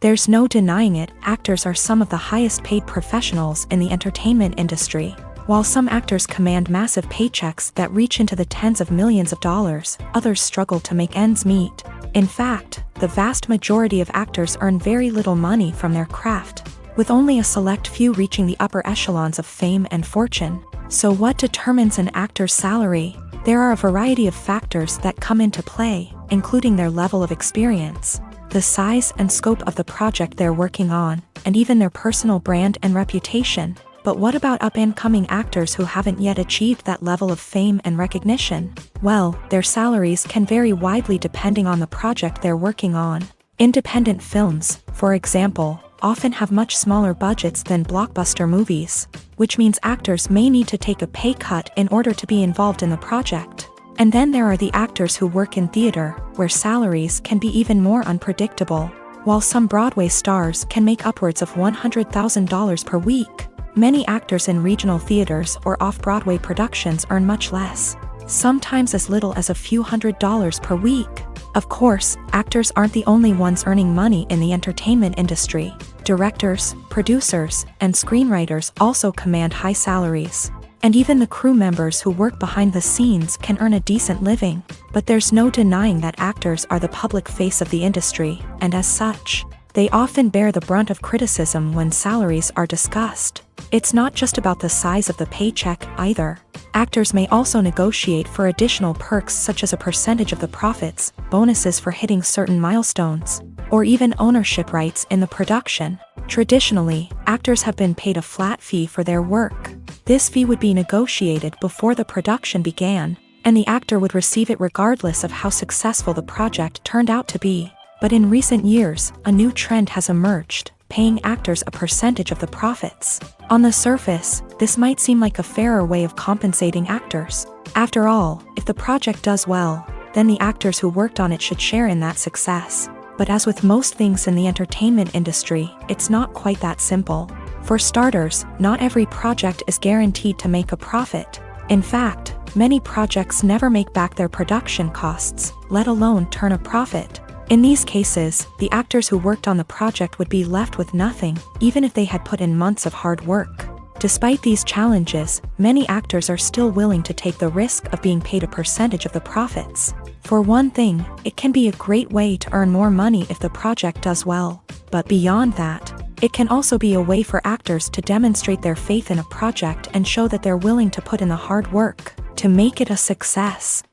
There's no denying it, actors are some of the highest paid professionals in the entertainment industry. While some actors command massive paychecks that reach into the tens of millions of dollars, others struggle to make ends meet. In fact, the vast majority of actors earn very little money from their craft, with only a select few reaching the upper echelons of fame and fortune. So what determines an actor's salary? There are a variety of factors that come into play, including their level of experience, the size and scope of the project they're working on, and even their personal brand and reputation. But what about up-and-coming actors who haven't yet achieved that level of fame and recognition? Well, their salaries can vary widely depending on the project they're working on. Independent films, for example, often have much smaller budgets than blockbuster movies, which means actors may need to take a pay cut in order to be involved in the project. And then there are the actors who work in theater, where salaries can be even more unpredictable. While some Broadway stars can make upwards of $100,000 per week, many actors in regional theaters or off-Broadway productions earn much less, sometimes as little as a few $100s per week. Of course, actors aren't the only ones earning money in the entertainment industry. Directors, producers, and screenwriters also command high salaries. And even the crew members who work behind the scenes can earn a decent living. But there's no denying that actors are the public face of the industry, and as such, they often bear the brunt of criticism when salaries are discussed. It's not just about the size of the paycheck, either. Actors may also negotiate for additional perks such as a percentage of the profits, bonuses for hitting certain milestones, or even ownership rights in the production. Traditionally, actors have been paid a flat fee for their work. This fee would be negotiated before the production began, and the actor would receive it regardless of how successful the project turned out to be. But in recent years, a new trend has emerged, paying actors a percentage of the profits. On the surface, this might seem like a fairer way of compensating actors. After all, if the project does well, then the actors who worked on it should share in that success. But as with most things in the entertainment industry, it's not quite that simple. For starters, not every project is guaranteed to make a profit. In fact, many projects never make back their production costs, let alone turn a profit. In these cases, the actors who worked on the project would be left with nothing, even if they had put in months of hard work. Despite these challenges, many actors are still willing to take the risk of being paid a percentage of the profits. For one thing, it can be a great way to earn more money if the project does well. But beyond that, it can also be a way for actors to demonstrate their faith in a project and show that they're willing to put in the hard work to make it a success.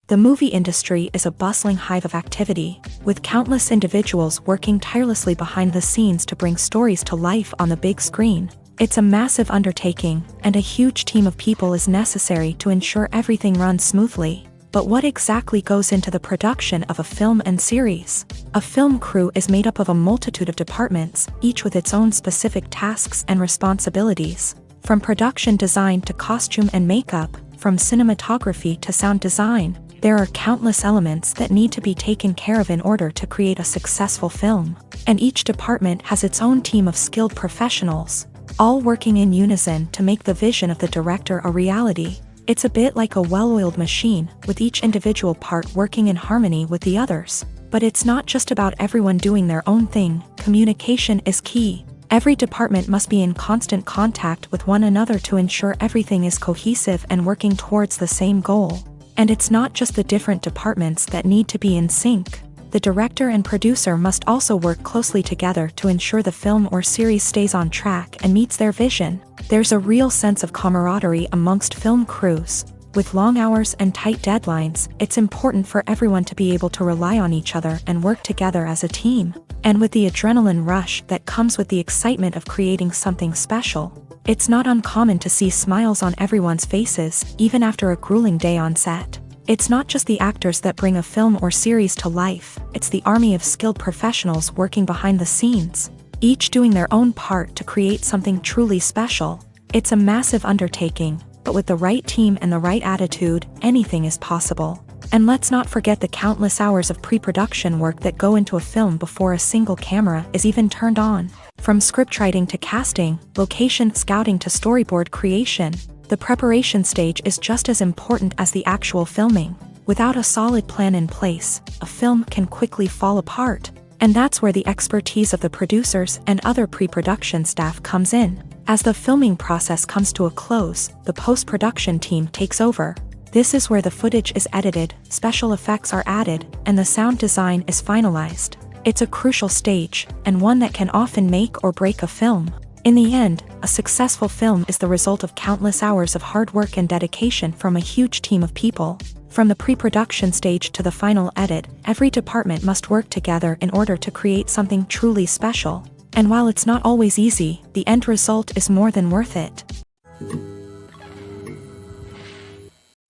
The movie industry is a bustling hive of activity, with countless individuals working tirelessly behind the scenes to bring stories to life on the big screen. It's a massive undertaking, and a huge team of people is necessary to ensure everything runs smoothly. But what exactly goes into the production of a film and series? A film crew is made up of a multitude of departments, each with its own specific tasks and responsibilities. From production design to costume and makeup, from cinematography to sound design, there are countless elements that need to be taken care of in order to create a successful film. And each department has its own team of skilled professionals, all working in unison to make the vision of the director a reality. It's a bit like a well-oiled machine, with each individual part working in harmony with the others. But it's not just about everyone doing their own thing. Communication is key. Every department must be in constant contact with one another to ensure everything is cohesive and working towards the same goal. And it's not just the different departments that need to be in sync. The director and producer must also work closely together to ensure the film or series stays on track and meets their vision. There's a real sense of camaraderie amongst film crews. With long hours and tight deadlines, it's important for everyone to be able to rely on each other and work together as a team. And with the adrenaline rush that comes with the excitement of creating something special, it's not uncommon to see smiles on everyone's faces, even after a grueling day on set. It's not just the actors that bring a film or series to life, it's the army of skilled professionals working behind the scenes, each doing their own part to create something truly special. It's a massive undertaking, but with the right team and the right attitude, anything is possible. And let's not forget the countless hours of pre-production work that go into a film before a single camera is even turned on. From scriptwriting to casting, location scouting to storyboard creation, the preparation stage is just as important as the actual filming. Without a solid plan in place, a film can quickly fall apart. And that's where the expertise of the producers and other pre-production staff comes in. As the filming process comes to a close, the post-production team takes over. This is where the footage is edited, special effects are added, and the sound design is finalized. It's a crucial stage, and one that can often make or break a film. In the end, a successful film is the result of countless hours of hard work and dedication from a huge team of people. From the pre-production stage to the final edit, every department must work together in order to create something truly special. And while it's not always easy, the end result is more than worth it.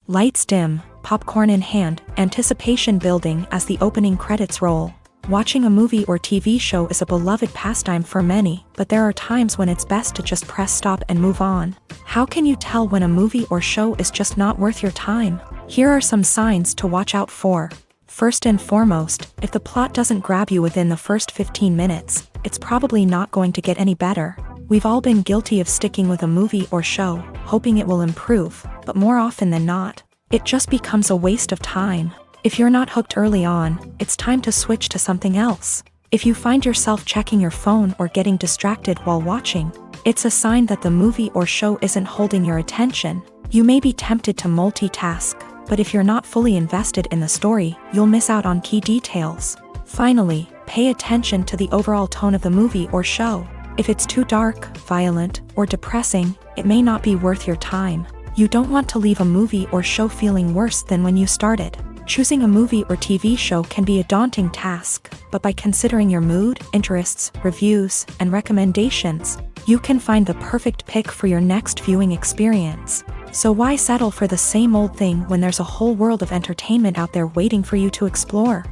Lights dim, popcorn in hand, anticipation building as the opening credits roll. Watching a movie or TV show is a beloved pastime for many, but there are times when it's best to just press stop and move on. How can you tell when a movie or show is just not worth your time? Here are some signs to watch out for. First and foremost, if the plot doesn't grab you within the first 15 minutes, it's probably not going to get any better. We've all been guilty of sticking with a movie or show, hoping it will improve, but more often than not, it just becomes a waste of time. If you're not hooked early on, it's time to switch to something else. If you find yourself checking your phone or getting distracted while watching, it's a sign that the movie or show isn't holding your attention. You may be tempted to multitask, but if you're not fully invested in the story, you'll miss out on key details. Finally, pay attention to the overall tone of the movie or show. If it's too dark, violent, or depressing, it may not be worth your time. You don't want to leave a movie or show feeling worse than when you started. Choosing a movie or TV show can be a daunting task, but by considering your mood, interests, reviews, and recommendations, you can find the perfect pick for your next viewing experience. So why settle for the same old thing when there's a whole world of entertainment out there waiting for you to explore?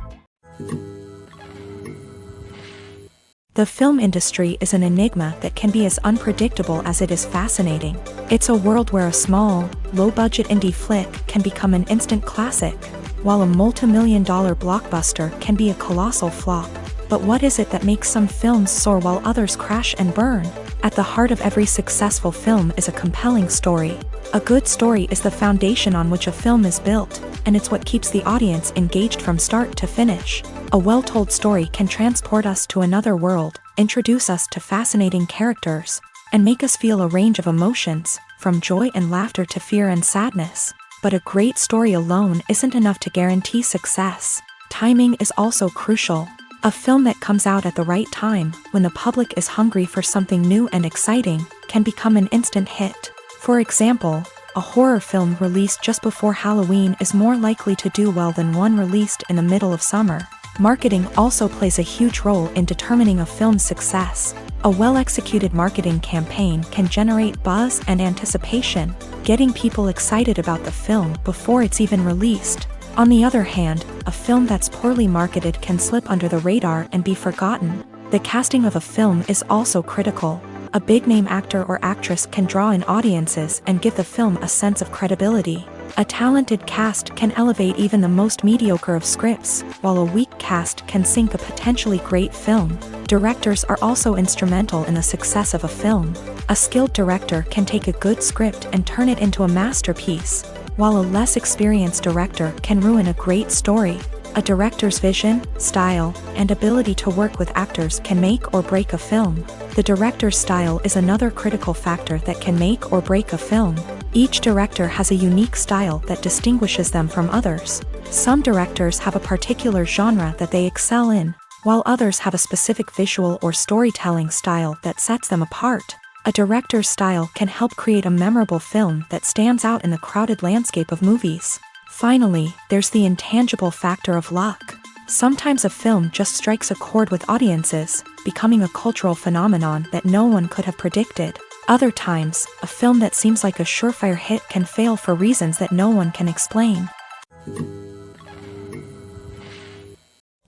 The film industry is an enigma that can be as unpredictable as it is fascinating. It's a world where a small, low-budget indie flick can become an instant classic, while a multi-million-dollar blockbuster can be a colossal flop. But what is it that makes some films soar while others crash and burn? At the heart of every successful film is a compelling story. A good story is the foundation on which a film is built, and it's what keeps the audience engaged from start to finish. A well-told story can transport us to another world, introduce us to fascinating characters, and make us feel a range of emotions, from joy and laughter to fear and sadness. But a great story alone isn't enough to guarantee success. Timing is also crucial. A film that comes out at the right time, when the public is hungry for something new and exciting, can become an instant hit. For example, a horror film released just before Halloween is more likely to do well than one released in the middle of summer. Marketing also plays a huge role in determining a film's success. A well-executed marketing campaign can generate buzz and anticipation, getting people excited about the film before it's even released. On the other hand, a film that's poorly marketed can slip under the radar and be forgotten. The casting of a film is also critical. A big-name actor or actress can draw in audiences and give the film a sense of credibility. A talented cast can elevate even the most mediocre of scripts, while a weak cast can sink a potentially great film. Directors are also instrumental in the success of a film. A skilled director can take a good script and turn it into a masterpiece, while a less experienced director can ruin a great story. A director's vision, style, and ability to work with actors can make or break a film. The director's style is another critical factor that can make or break a film. Each director has a unique style that distinguishes them from others. Some directors have a particular genre that they excel in, while others have a specific visual or storytelling style that sets them apart. A director's style can help create a memorable film that stands out in the crowded landscape of movies. Finally, there's the intangible factor of luck. Sometimes a film just strikes a chord with audiences, becoming a cultural phenomenon that no one could have predicted. Other times, a film that seems like a surefire hit can fail for reasons that no one can explain.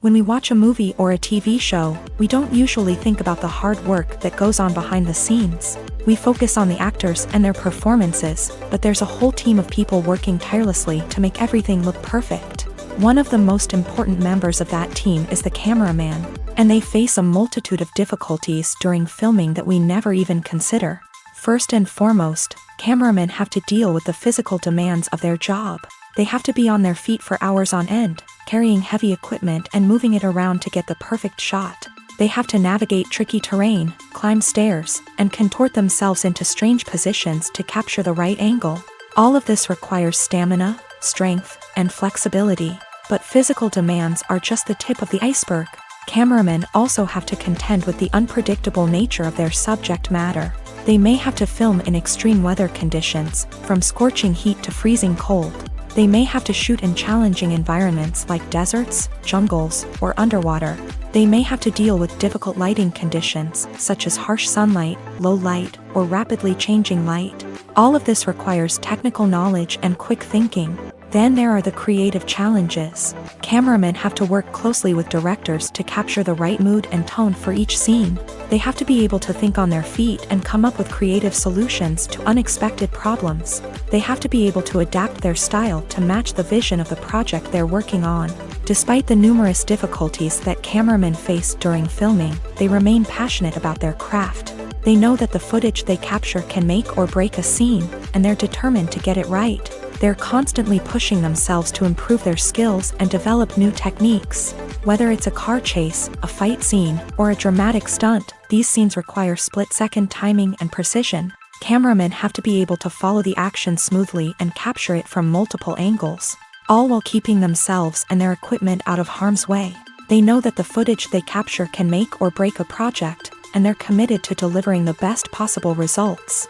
When we watch a movie or a TV show, we don't usually think about the hard work that goes on behind the scenes. We focus on the actors and their performances, but there's a whole team of people working tirelessly to make everything look perfect. One of the most important members of that team is the cameraman, and they face a multitude of difficulties during filming that we never even consider. First and foremost, cameramen have to deal with the physical demands of their job. They have to be on their feet for hours on end, carrying heavy equipment and moving it around to get the perfect shot. They have to navigate tricky terrain, climb stairs, and contort themselves into strange positions to capture the right angle. All of this requires stamina, strength, and flexibility. But physical demands are just the tip of the iceberg. Cameramen also have to contend with the unpredictable nature of their subject matter. They may have to film in extreme weather conditions, from scorching heat to freezing cold. They may have to shoot in challenging environments like deserts, jungles, or underwater. They may have to deal with difficult lighting conditions, such as harsh sunlight, low light, or rapidly changing light. All of this requires technical knowledge and quick thinking. Then there are the creative challenges. Cameramen have to work closely with directors to capture the right mood and tone for each scene. They have to be able to think on their feet and come up with creative solutions to unexpected problems. They have to be able to adapt their style to match the vision of the project they're working on. Despite the numerous difficulties that cameramen face during filming, they remain passionate about their craft. They know that the footage they capture can make or break a scene, and they're determined to get it right. They're constantly pushing themselves to improve their skills and develop new techniques. Whether it's a car chase, a fight scene, or a dramatic stunt, these scenes require split-second timing and precision. Cameramen have to be able to follow the action smoothly and capture it from multiple angles, all while keeping themselves and their equipment out of harm's way. They know that the footage they capture can make or break a project, and they're committed to delivering the best possible results.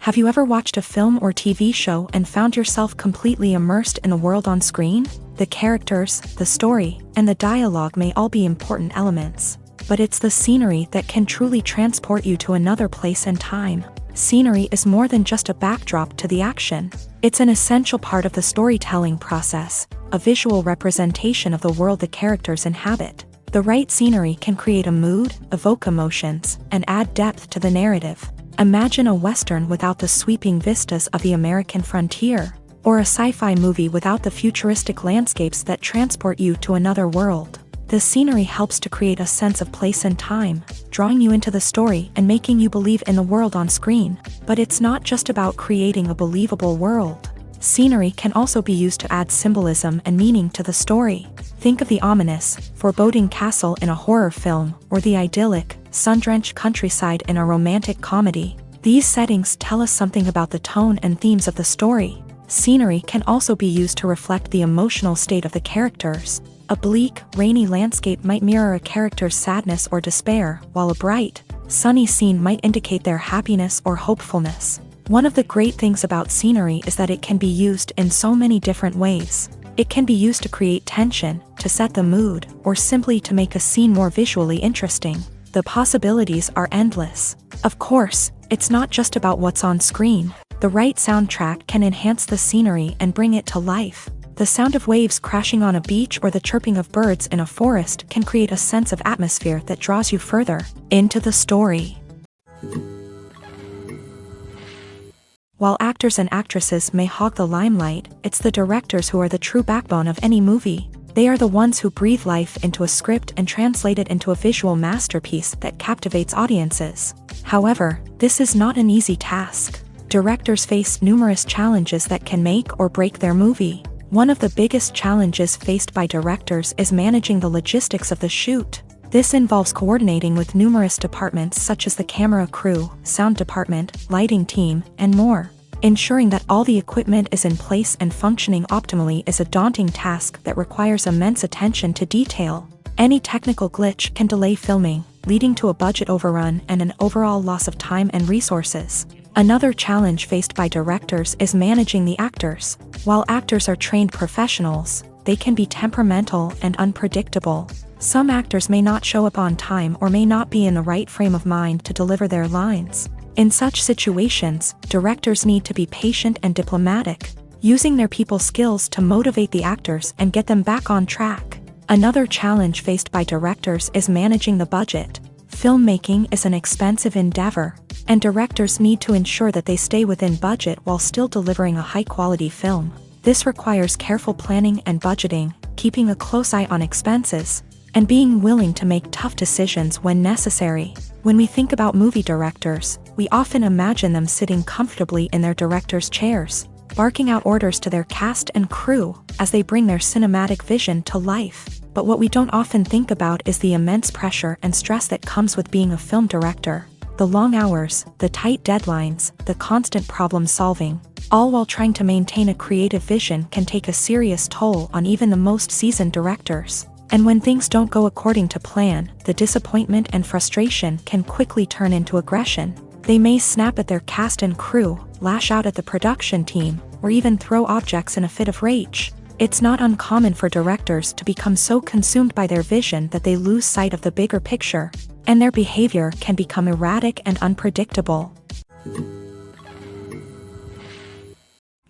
Have you ever watched a film or TV show and found yourself completely immersed in the world on screen? The characters, the story, and the dialogue may all be important elements, but it's the scenery that can truly transport you to another place and time. Scenery is more than just a backdrop to the action. It's an essential part of the storytelling process, a visual representation of the world the characters inhabit. The right scenery can create a mood, evoke emotions, and add depth to the narrative. Imagine a Western without the sweeping vistas of the American frontier, or a sci-fi movie without the futuristic landscapes that transport you to another world. The scenery helps to create a sense of place and time, drawing you into the story and making you believe in the world on screen. But it's not just about creating a believable world. Scenery can also be used to add symbolism and meaning to the story. Think of the ominous, foreboding castle in a horror film, or the idyllic, sun-drenched countryside in a romantic comedy. These settings tell us something about the tone and themes of the story. Scenery can also be used to reflect the emotional state of the characters. A bleak, rainy landscape might mirror a character's sadness or despair, while a bright, sunny scene might indicate their happiness or hopefulness. One of the great things about scenery is that it can be used in so many different ways. It can be used to create tension, to set the mood, or simply to make a scene more visually interesting. The possibilities are endless. Of course, it's not just about what's on screen. The right soundtrack can enhance the scenery and bring it to life. The sound of waves crashing on a beach or the chirping of birds in a forest can create a sense of atmosphere that draws you further into the story. While actors and actresses may hog the limelight, it's the directors who are the true backbone of any movie. They are the ones who breathe life into a script and translate it into a visual masterpiece that captivates audiences. However, this is not an easy task. Directors face numerous challenges that can make or break their movie. One of the biggest challenges faced by directors is managing the logistics of the shoot. This involves coordinating with numerous departments such as the camera crew, sound department, lighting team, and more. Ensuring that all the equipment is in place and functioning optimally is a daunting task that requires immense attention to detail. Any technical glitch can delay filming, leading to a budget overrun and an overall loss of time and resources. Another challenge faced by directors is managing the actors. While actors are trained professionals, they can be temperamental and unpredictable. Some actors may not show up on time or may not be in the right frame of mind to deliver their lines. In such situations, directors need to be patient and diplomatic. using their people skills to motivate the actors and get them back on track. Another challenge faced by directors is managing the budget. Filmmaking is an expensive endeavor, and directors need to ensure that they stay within budget while still delivering a high-quality film. This requires careful planning and budgeting, keeping a close eye on expenses, and being willing to make tough decisions when necessary. When we think about movie directors, we often imagine them sitting comfortably in their director's chairs, barking out orders to their cast and crew as they bring their cinematic vision to life. But what we don't often think about is the immense pressure and stress that comes with being a film director. The long hours, the tight deadlines, the constant problem solving, all while trying to maintain a creative vision can take a serious toll on even the most seasoned directors. And when things don't go according to plan, the disappointment and frustration can quickly turn into aggression. They may snap at their cast and crew, lash out at the production team, or even throw objects in a fit of rage. It's not uncommon for directors to become so consumed by their vision that they lose sight of the bigger picture, and their behavior can become erratic and unpredictable.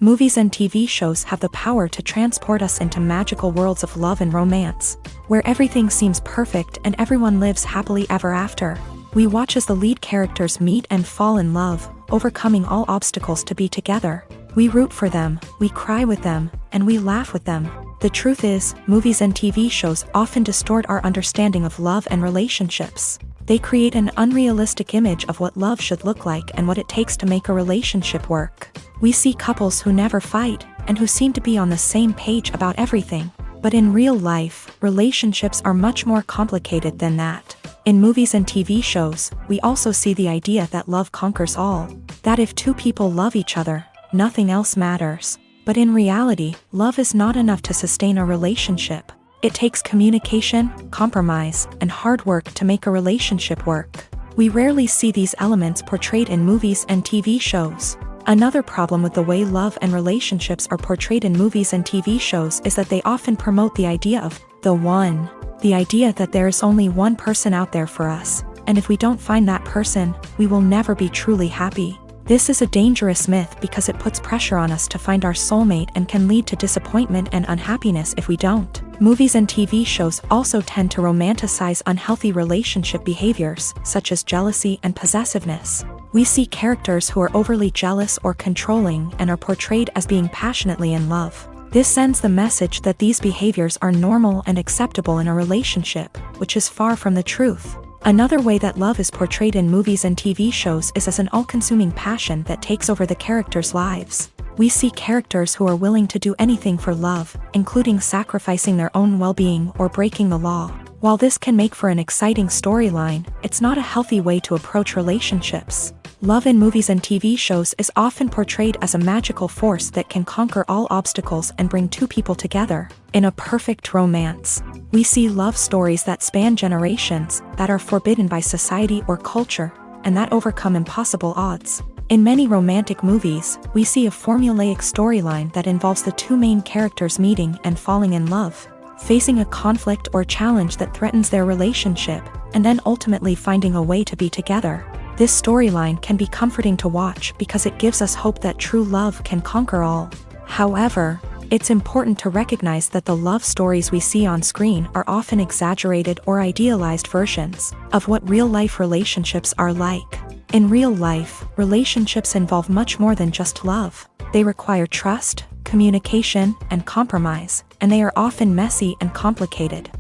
Movies and TV shows have the power to transport us into magical worlds of love and romance, where everything seems perfect and everyone lives happily ever after. We watch as the lead characters meet and fall in love, overcoming all obstacles to be together. We root for them, we cry with them, and we laugh with them. The truth is, movies and TV shows often distort our understanding of love and relationships. They create an unrealistic image of what love should look like and what it takes to make a relationship work. We see couples who never fight, and who seem to be on the same page about everything. But in real life, relationships are much more complicated than that. In movies and TV shows, we also see the idea that love conquers all. That if two people love each other, nothing else matters. But in reality, love is not enough to sustain a relationship. It takes communication, compromise, and hard work to make a relationship work. We rarely see these elements portrayed in movies and TV shows. Another problem with the way love and relationships are portrayed in movies and TV shows is that they often promote the idea of the one. The idea that there is only one person out there for us, and if we don't find that person, we will never be truly happy. This is a dangerous myth because it puts pressure on us to find our soulmate and can lead to disappointment and unhappiness if we don't. Movies and TV shows also tend to romanticize unhealthy relationship behaviors, such as jealousy and possessiveness. We see characters who are overly jealous or controlling and are portrayed as being passionately in love. This sends the message that these behaviors are normal and acceptable in a relationship, which is far from the truth. Another way that love is portrayed in movies and TV shows is as an all-consuming passion that takes over the characters' lives. We see characters who are willing to do anything for love, including sacrificing their own well-being or breaking the law. While this can make for an exciting storyline, it's not a healthy way to approach relationships. Love in movies and TV shows is often portrayed as a magical force that can conquer all obstacles and bring two people together in a perfect romance. We see love stories that span generations, that are forbidden by society or culture, and that overcome impossible odds. In many romantic movies, we see a formulaic storyline that involves the two main characters meeting and falling in love, facing a conflict or challenge that threatens their relationship, and then ultimately finding a way to be together. This storyline can be comforting to watch because it gives us hope that true love can conquer all. However, it's important to recognize that the love stories we see on screen are often exaggerated or idealized versions of what real-life relationships are like. In real life, relationships involve much more than just love. They require trust, communication, and compromise, and they are often messy and complicated.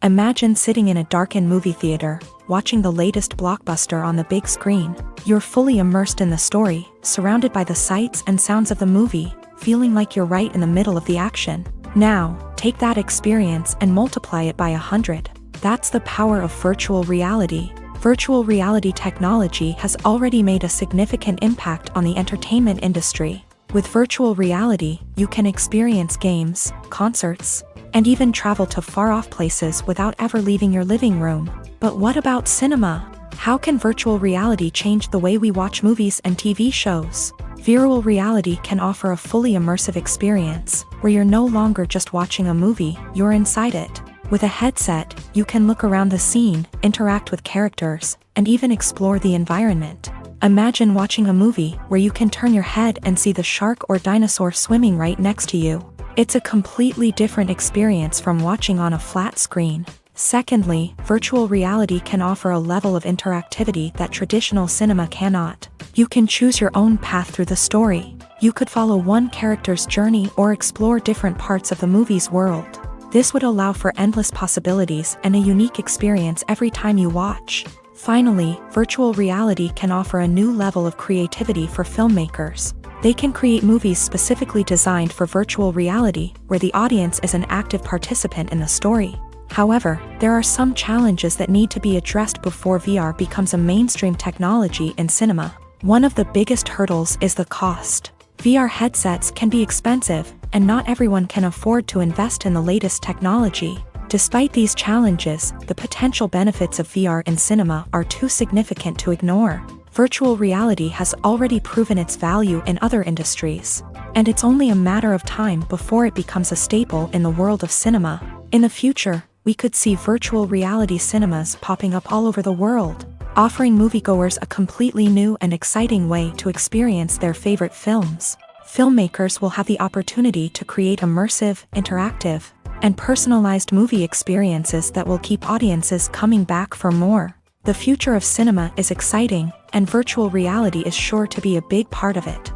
Imagine sitting in a darkened movie theater, watching the latest blockbuster on the big screen. You're fully immersed in the story, surrounded by the sights and sounds of the movie, feeling like you're right in the middle of the action. Now, take that experience and multiply it by 100. That's the power of virtual reality. Virtual reality technology has already made a significant impact on the entertainment industry. With virtual reality, you can experience games, concerts, and even travel to far-off places without ever leaving your living room. But what about cinema? How can virtual reality change the way we watch movies and TV shows? Virtual reality can offer a fully immersive experience, where you're no longer just watching a movie, you're inside it. With a headset, you can look around the scene, interact with characters, and even explore the environment. Imagine watching a movie where you can turn your head and see the shark or dinosaur swimming right next to you. It's a completely different experience from watching on a flat screen. Secondly, virtual reality can offer a level of interactivity that traditional cinema cannot. You can choose your own path through the story. You could follow one character's journey or explore different parts of the movie's world. This would allow for endless possibilities and a unique experience every time you watch. Finally, virtual reality can offer a new level of creativity for filmmakers. They can create movies specifically designed for virtual reality, where the audience is an active participant in the story. However, there are some challenges that need to be addressed before VR becomes a mainstream technology in cinema. One of the biggest hurdles is the cost. VR headsets can be expensive, and not everyone can afford to invest in the latest technology. Despite these challenges, the potential benefits of VR in cinema are too significant to ignore. Virtual reality has already proven its value in other industries, and it's only a matter of time before it becomes a staple in the world of cinema. In the future, we could see virtual reality cinemas popping up all over the world, offering moviegoers a completely new and exciting way to experience their favorite films. Filmmakers will have the opportunity to create immersive, interactive, and personalized movie experiences that will keep audiences coming back for more. The future of cinema is exciting, and virtual reality is sure to be a big part of it.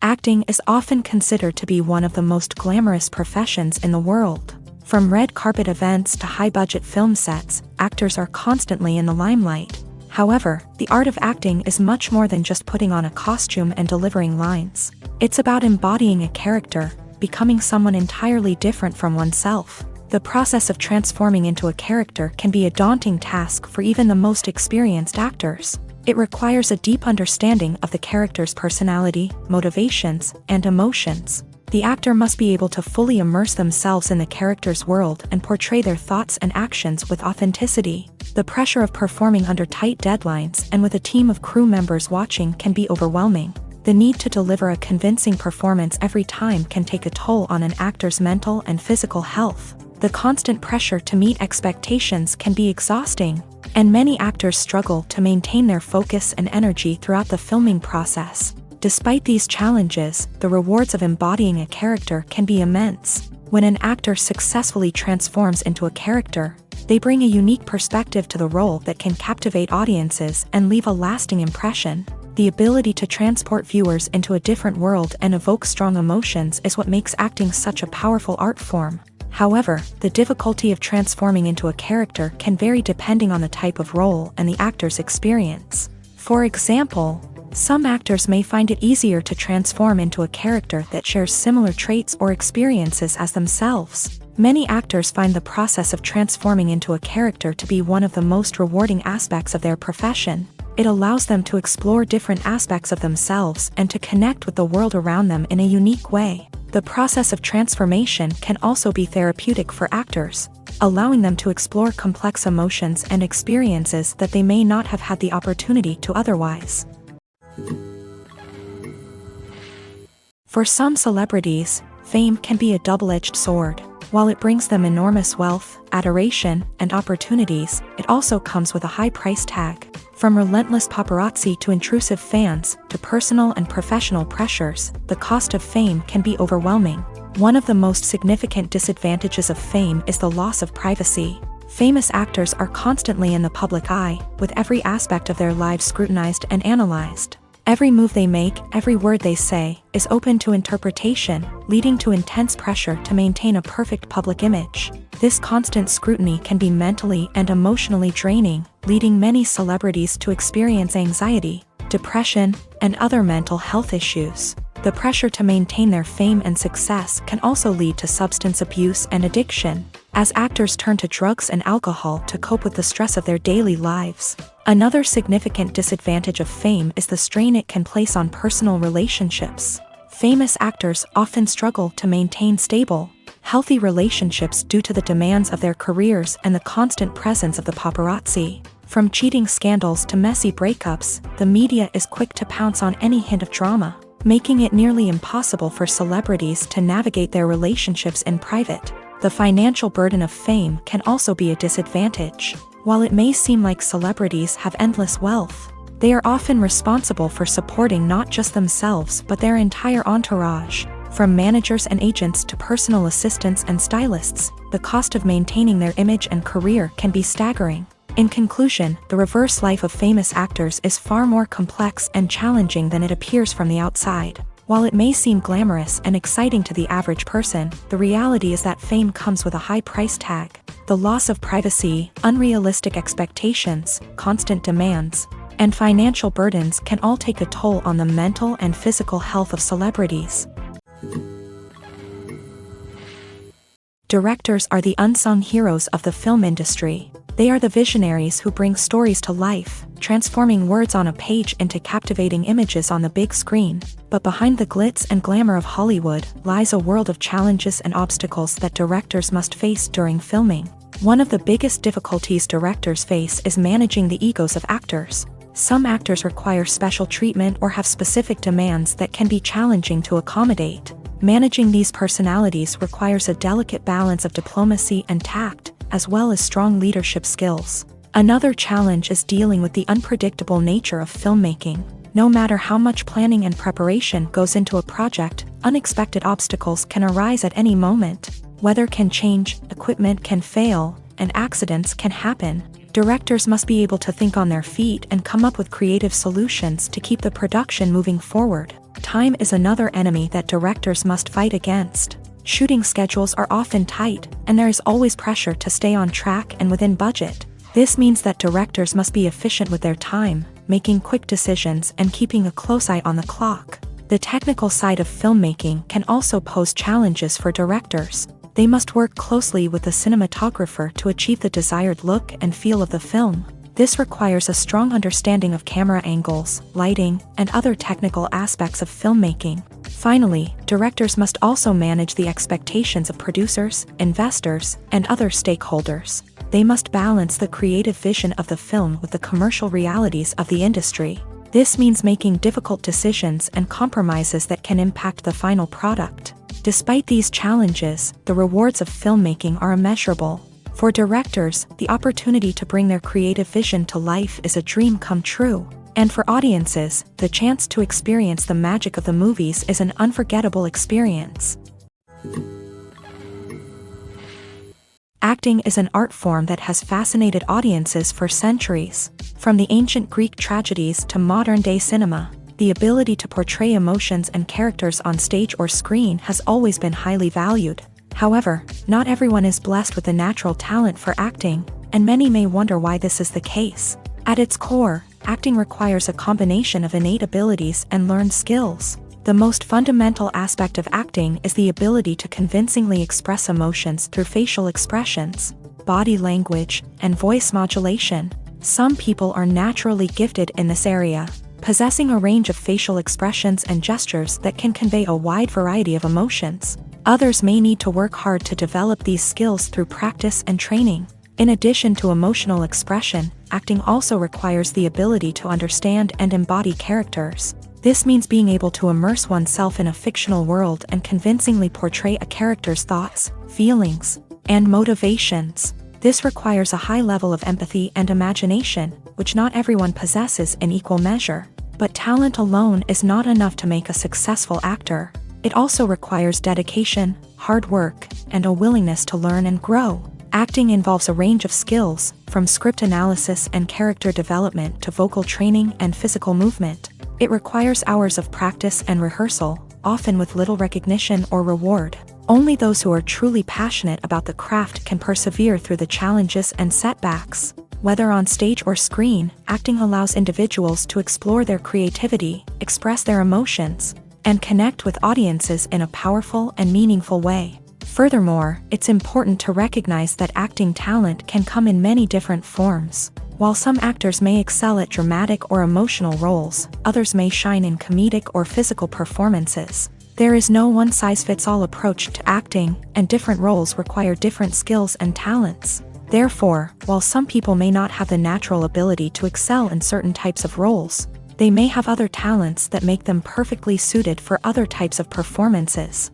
Acting is often considered to be one of the most glamorous professions in the world. From red carpet events to high-budget film sets, actors are constantly in the limelight. However, the art of acting is much more than just putting on a costume and delivering lines. It's about embodying a character, becoming someone entirely different from oneself. The process of transforming into a character can be a daunting task for even the most experienced actors. It requires a deep understanding of the character's personality, motivations, and emotions. The actor must be able to fully immerse themselves in the character's world and portray their thoughts and actions with authenticity. The pressure of performing under tight deadlines and with a team of crew members watching can be overwhelming. The need to deliver a convincing performance every time can take a toll on an actor's mental and physical health. The constant pressure to meet expectations can be exhausting, and many actors struggle to maintain their focus and energy throughout the filming process. Despite these challenges, the rewards of embodying a character can be immense. When an actor successfully transforms into a character, they bring a unique perspective to the role that can captivate audiences and leave a lasting impression. The ability to transport viewers into a different world and evoke strong emotions is what makes acting such a powerful art form. However, the difficulty of transforming into a character can vary depending on the type of role and the actor's experience. For example, some actors may find it easier to transform into a character that shares similar traits or experiences as themselves. Many actors find the process of transforming into a character to be one of the most rewarding aspects of their profession. It allows them to explore different aspects of themselves and to connect with the world around them in a unique way. The process of transformation can also be therapeutic for actors, allowing them to explore complex emotions and experiences that they may not have had the opportunity to otherwise. For some celebrities, fame can be a double-edged sword. While it brings them enormous wealth, adoration, and opportunities, it also comes with a high price tag. From relentless paparazzi to intrusive fans, to personal and professional pressures, the cost of fame can be overwhelming. One of the most significant disadvantages of fame is the loss of privacy. Famous actors are constantly in the public eye, with every aspect of their lives scrutinized and analyzed. Every move they make, every word they say, is open to interpretation, leading to intense pressure to maintain a perfect public image. This constant scrutiny can be mentally and emotionally draining, leading many celebrities to experience anxiety, depression, and other mental health issues. The pressure to maintain their fame and success can also lead to substance abuse and addiction, as actors turn to drugs and alcohol to cope with the stress of their daily lives. Another significant disadvantage of fame is the strain it can place on personal relationships. Famous actors often struggle to maintain stable, healthy relationships due to the demands of their careers and the constant presence of the paparazzi. From cheating scandals to messy breakups, the media is quick to pounce on any hint of drama, making it nearly impossible for celebrities to navigate their relationships in private. The financial burden of fame can also be a disadvantage. While it may seem like celebrities have endless wealth, they are often responsible for supporting not just themselves but their entire entourage. From managers and agents to personal assistants and stylists, the cost of maintaining their image and career can be staggering. In conclusion, the reverse life of famous actors is far more complex and challenging than it appears from the outside. While it may seem glamorous and exciting to the average person, the reality is that fame comes with a high price tag. The loss of privacy, unrealistic expectations, constant demands, and financial burdens can all take a toll on the mental and physical health of celebrities. Directors are the unsung heroes of the film industry. They are the visionaries who bring stories to life, transforming words on a page into captivating images on the big screen. But behind the glitz and glamour of Hollywood lies a world of challenges and obstacles that directors must face during filming. One of the biggest difficulties directors face is managing the egos of actors. Some actors require special treatment or have specific demands that can be challenging to accommodate. Managing these personalities requires a delicate balance of diplomacy and tact, as well as strong leadership skills. Another challenge is dealing with the unpredictable nature of filmmaking. No matter how much planning and preparation goes into a project, unexpected obstacles can arise at any moment. Weather can change, equipment can fail, and accidents can happen. Directors must be able to think on their feet and come up with creative solutions to keep the production moving forward. Time is another enemy that directors must fight against. Shooting schedules are often tight, and there is always pressure to stay on track and within budget. This means that directors must be efficient with their time, making quick decisions and keeping a close eye on the clock. The technical side of filmmaking can also pose challenges for directors. They must work closely with the cinematographer to achieve the desired look and feel of the film. This requires a strong understanding of camera angles, lighting, and other technical aspects of filmmaking. Finally, directors must also manage the expectations of producers, investors, and other stakeholders. They must balance the creative vision of the film with the commercial realities of the industry. This means making difficult decisions and compromises that can impact the final product. Despite these challenges, the rewards of filmmaking are immeasurable. For directors, the opportunity to bring their creative vision to life is a dream come true. And for audiences, the chance to experience the magic of the movies is an unforgettable experience. Acting is an art form that has fascinated audiences for centuries. From the ancient Greek tragedies to modern-day cinema, the ability to portray emotions and characters on stage or screen has always been highly valued. However, not everyone is blessed with the natural talent for acting, and many may wonder why this is the case. At its core, acting requires a combination of innate abilities and learned skills. The most fundamental aspect of acting is the ability to convincingly express emotions through facial expressions, body language, and voice modulation. Some people are naturally gifted in this area, possessing a range of facial expressions and gestures that can convey a wide variety of emotions. Others may need to work hard to develop these skills through practice and training. In addition to emotional expression, acting also requires the ability to understand and embody characters. This means being able to immerse oneself in a fictional world and convincingly portray a character's thoughts, feelings, and motivations. This requires a high level of empathy and imagination, which not everyone possesses in equal measure. But talent alone is not enough to make a successful actor. It also requires dedication, hard work, and a willingness to learn and grow. Acting involves a range of skills, from script analysis and character development to vocal training and physical movement. It requires hours of practice and rehearsal, often with little recognition or reward. Only those who are truly passionate about the craft can persevere through the challenges and setbacks. Whether on stage or screen, acting allows individuals to explore their creativity, express their emotions, and connect with audiences in a powerful and meaningful way. Furthermore, it's important to recognize that acting talent can come in many different forms. While some actors may excel at dramatic or emotional roles, others may shine in comedic or physical performances. There is no one-size-fits-all approach to acting, and different roles require different skills and talents. Therefore, while some people may not have the natural ability to excel in certain types of roles, they may have other talents that make them perfectly suited for other types of performances.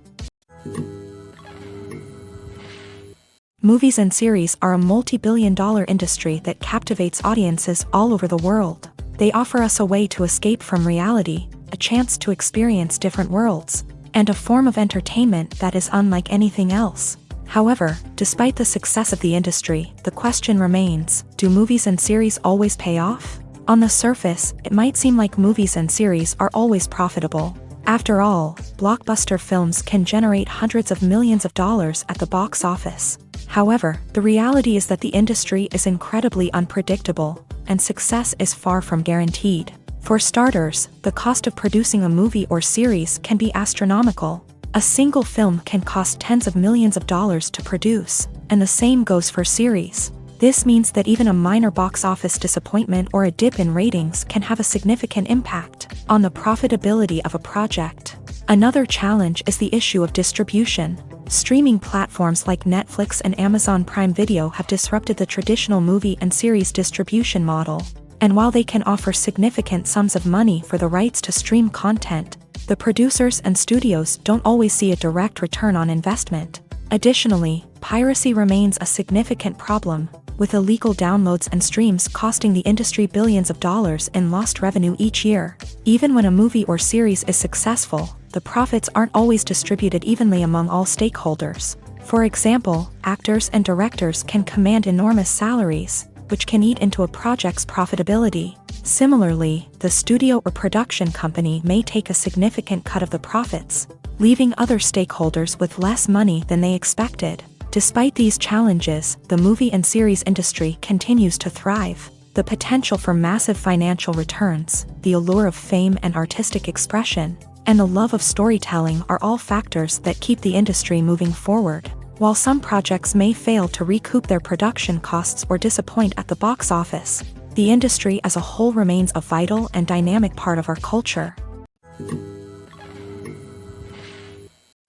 Movies and series are a multi-billion-dollar industry that captivates audiences all over the world. They offer us a way to escape from reality, a chance to experience different worlds, and a form of entertainment that is unlike anything else. However, despite the success of the industry, the question remains, do movies and series always pay off? On the surface, it might seem like movies and series are always profitable. After all, blockbuster films can generate hundreds of millions of dollars at the box office. However, the reality is that the industry is incredibly unpredictable, and success is far from guaranteed. For starters, the cost of producing a movie or series can be astronomical. A single film can cost tens of millions of dollars to produce, and the same goes for series. This means that even a minor box office disappointment or a dip in ratings can have a significant impact on the profitability of a project. Another challenge is the issue of distribution. Streaming platforms like Netflix and Amazon Prime Video have disrupted the traditional movie and series distribution model. And while they can offer significant sums of money for the rights to stream content, the producers and studios don't always see a direct return on investment. Additionally, piracy remains a significant problem, with illegal downloads and streams costing the industry billions of dollars in lost revenue each year. Even when a movie or series is successful, the profits aren't always distributed evenly among all stakeholders. For example, actors and directors can command enormous salaries, which can eat into a project's profitability. Similarly, the studio or production company may take a significant cut of the profits, leaving other stakeholders with less money than they expected. Despite these challenges, the movie and series industry continues to thrive. The potential for massive financial returns, the allure of fame and artistic expression, and the love of storytelling are all factors that keep the industry moving forward. While some projects may fail to recoup their production costs or disappoint at the box office, the industry as a whole remains a vital and dynamic part of our culture.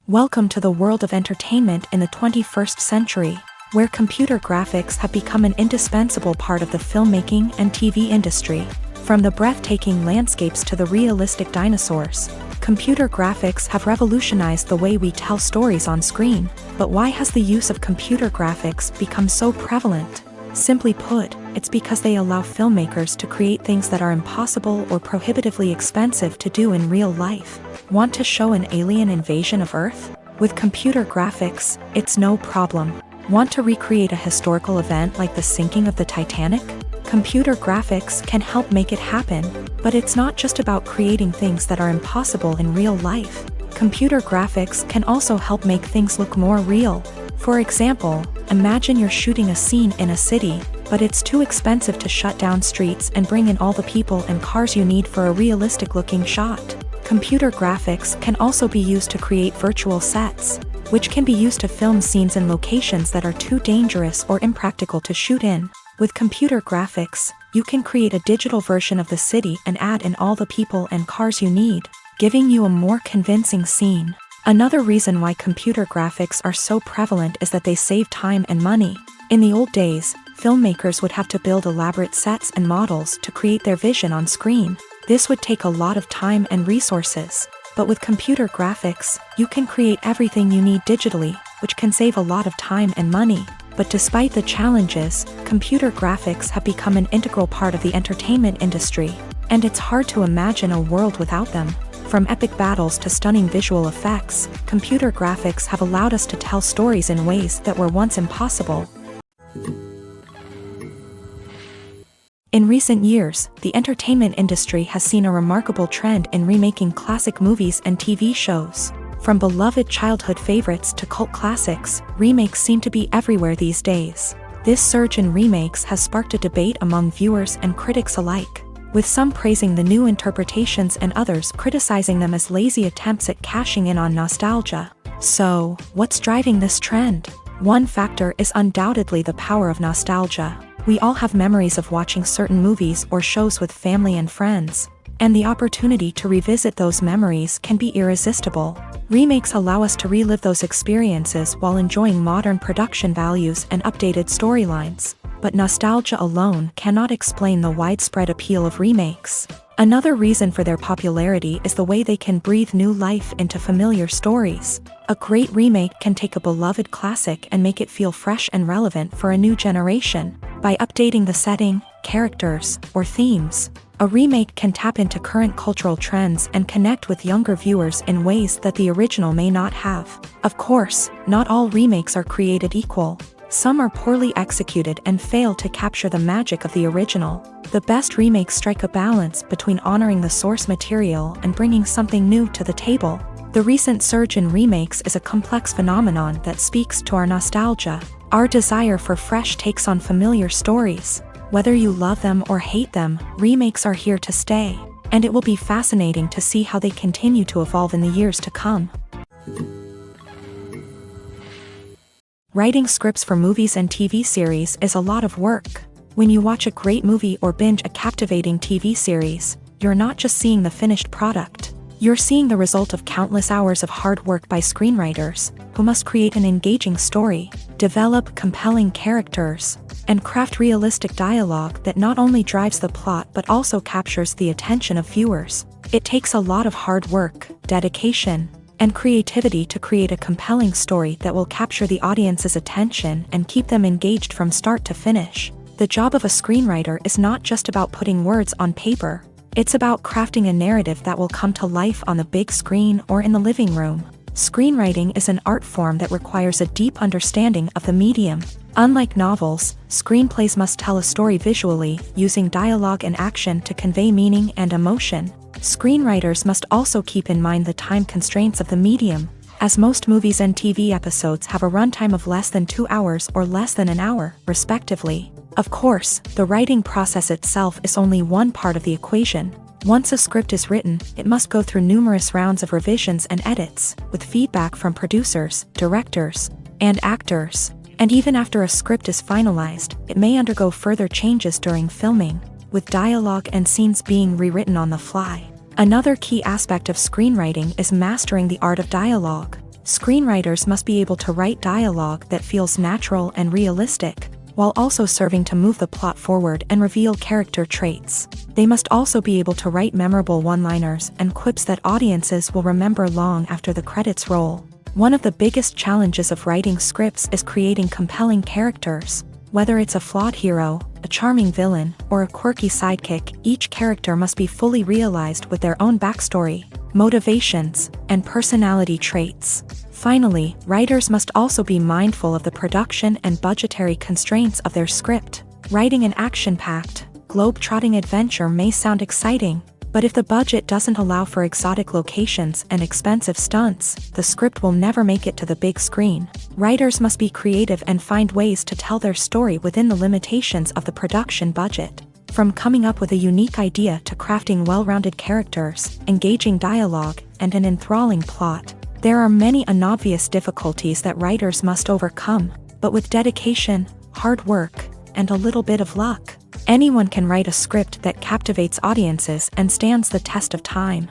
Welcome to the world of entertainment in the 21st century, where computer graphics have become an indispensable part of the filmmaking and TV industry. From the breathtaking landscapes to the realistic dinosaurs, computer graphics have revolutionized the way we tell stories on screen. But why has the use of computer graphics become so prevalent? Simply put, it's because they allow filmmakers to create things that are impossible or prohibitively expensive to do in real life. Want to show an alien invasion of Earth? With computer graphics, it's no problem. Want to recreate a historical event like the sinking of the Titanic? Computer graphics can help make it happen, but it's not just about creating things that are impossible in real life. Computer graphics can also help make things look more real. For example, imagine you're shooting a scene in a city, but it's too expensive to shut down streets and bring in all the people and cars you need for a realistic-looking shot. Computer graphics can also be used to create virtual sets, which can be used to film scenes in locations that are too dangerous or impractical to shoot in. With computer graphics, you can create a digital version of the city and add in all the people and cars you need, giving you a more convincing scene. Another reason why computer graphics are so prevalent is that they save time and money. In the old days, filmmakers would have to build elaborate sets and models to create their vision on screen. This would take a lot of time and resources. But with computer graphics, you can create everything you need digitally, which can save a lot of time and money. But despite the challenges, computer graphics have become an integral part of the entertainment industry, and it's hard to imagine a world without them. From epic battles to stunning visual effects, computer graphics have allowed us to tell stories in ways that were once impossible. In recent years, the entertainment industry has seen a remarkable trend in remaking classic movies and TV shows. From beloved childhood favorites to cult classics, remakes seem to be everywhere these days. This surge in remakes has sparked a debate among viewers and critics alike, with some praising the new interpretations and others criticizing them as lazy attempts at cashing in on nostalgia. So, what's driving this trend? One factor is undoubtedly the power of nostalgia. We all have memories of watching certain movies or shows with family and friends, and the opportunity to revisit those memories can be irresistible. Remakes allow us to relive those experiences while enjoying modern production values and updated storylines. But nostalgia alone cannot explain the widespread appeal of remakes. Another reason for their popularity is the way they can breathe new life into familiar stories. A great remake can take a beloved classic and make it feel fresh and relevant for a new generation. By updating the setting, characters, or themes, a remake can tap into current cultural trends and connect with younger viewers in ways that the original may not have. Of course, not all remakes are created equal. Some are poorly executed and fail to capture the magic of the original. The best remakes strike a balance between honoring the source material and bringing something new to the table. The recent surge in remakes is a complex phenomenon that speaks to our nostalgia, our desire for fresh takes on familiar stories. Whether you love them or hate them, remakes are here to stay, and it will be fascinating to see how they continue to evolve in the years to come. Writing scripts for movies and TV series is a lot of work. When you watch a great movie or binge a captivating TV series, you're not just seeing the finished product. You're seeing the result of countless hours of hard work by screenwriters, who must create an engaging story, develop compelling characters, and craft realistic dialogue that not only drives the plot but also captures the attention of viewers. It takes a lot of hard work, dedication, and creativity to create a compelling story that will capture the audience's attention and keep them engaged from start to finish. The job of a screenwriter is not just about putting words on paper. It's about crafting a narrative that will come to life on the big screen or in the living room. Screenwriting is an art form that requires a deep understanding of the medium. Unlike novels, screenplays must tell a story visually, using dialogue and action to convey meaning and emotion. Screenwriters must also keep in mind the time constraints of the medium, as most movies and TV episodes have a runtime of less than 2 hours or less than an hour, respectively. Of course, the writing process itself is only one part of the equation. Once a script is written, it must go through numerous rounds of revisions and edits, with feedback from producers, directors, and actors. And even after a script is finalized, it may undergo further changes during filming, with dialogue and scenes being rewritten on the fly. Another key aspect of screenwriting is mastering the art of dialogue. Screenwriters must be able to write dialogue that feels natural and realistic, while also serving to move the plot forward and reveal character traits. They must also be able to write memorable one-liners and quips that audiences will remember long after the credits roll. One of the biggest challenges of writing scripts is creating compelling characters. Whether it's a flawed hero, a charming villain, or a quirky sidekick, each character must be fully realized with their own backstory, motivations, and personality traits. Finally, writers must also be mindful of the production and budgetary constraints of their script. Writing an action-packed, globe-trotting adventure may sound exciting, but if the budget doesn't allow for exotic locations and expensive stunts, the script will never make it to the big screen. Writers must be creative and find ways to tell their story within the limitations of the production budget. From coming up with a unique idea to crafting well-rounded characters, engaging dialogue, and an enthralling plot, there are many unobvious difficulties that writers must overcome, but with dedication, hard work, and a little bit of luck, anyone can write a script that captivates audiences and stands the test of time.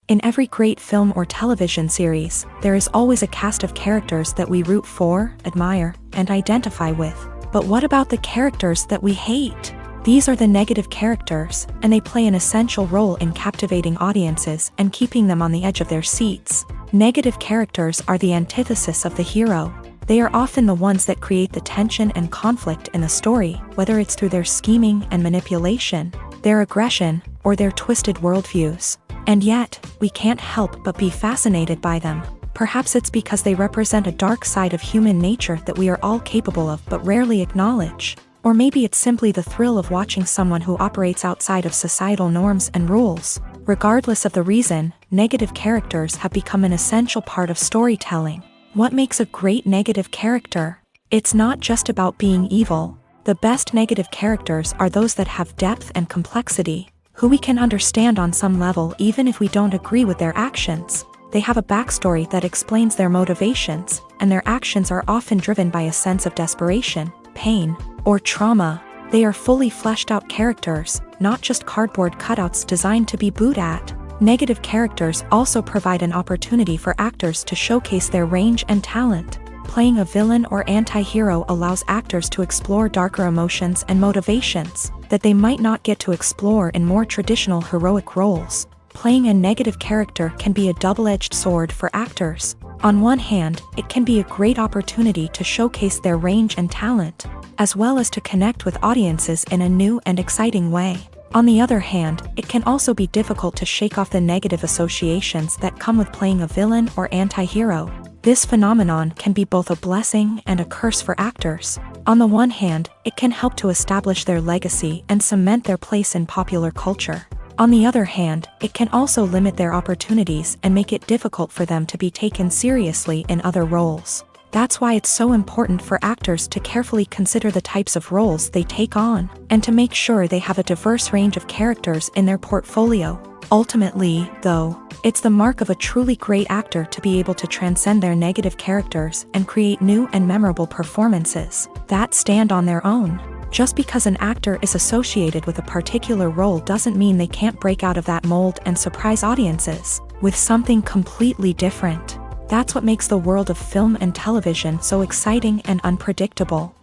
In every great film or television series, there is always a cast of characters that we root for, admire, and identify with. But what about the characters that we hate? These are the negative characters, and they play an essential role in captivating audiences and keeping them on the edge of their seats. Negative characters are the antithesis of the hero. They are often the ones that create the tension and conflict in the story, whether it's through their scheming and manipulation, their aggression, or their twisted worldviews. And yet, we can't help but be fascinated by them. Perhaps it's because they represent a dark side of human nature that we are all capable of but rarely acknowledge. Or maybe it's simply the thrill of watching someone who operates outside of societal norms and rules. Regardless of the reason, negative characters have become an essential part of storytelling. What makes a great negative character? It's not just about being evil. The best negative characters are those that have depth and complexity, who we can understand on some level even if we don't agree with their actions. They have a backstory that explains their motivations, and their actions are often driven by a sense of desperation, pain, or trauma. They are fully fleshed out characters, not just cardboard cutouts designed to be booed at. Negative characters also provide an opportunity for actors to showcase their range and talent. Playing a villain or anti-hero allows actors to explore darker emotions and motivations, that they might not get to explore in more traditional heroic roles. Playing a negative character can be a double-edged sword for actors. On one hand, it can be a great opportunity to showcase their range and talent, as well as to connect with audiences in a new and exciting way. On the other hand, it can also be difficult to shake off the negative associations that come with playing a villain or anti-hero. This phenomenon can be both a blessing and a curse for actors. On the one hand, it can help to establish their legacy and cement their place in popular culture. On the other hand, it can also limit their opportunities and make it difficult for them to be taken seriously in other roles. That's why it's so important for actors to carefully consider the types of roles they take on, and to make sure they have a diverse range of characters in their portfolio. Ultimately, though, it's the mark of a truly great actor to be able to transcend their negative characters and create new and memorable performances that stand on their own. Just because an actor is associated with a particular role doesn't mean they can't break out of that mold and surprise audiences with something completely different. That's what makes the world of film and television so exciting and unpredictable.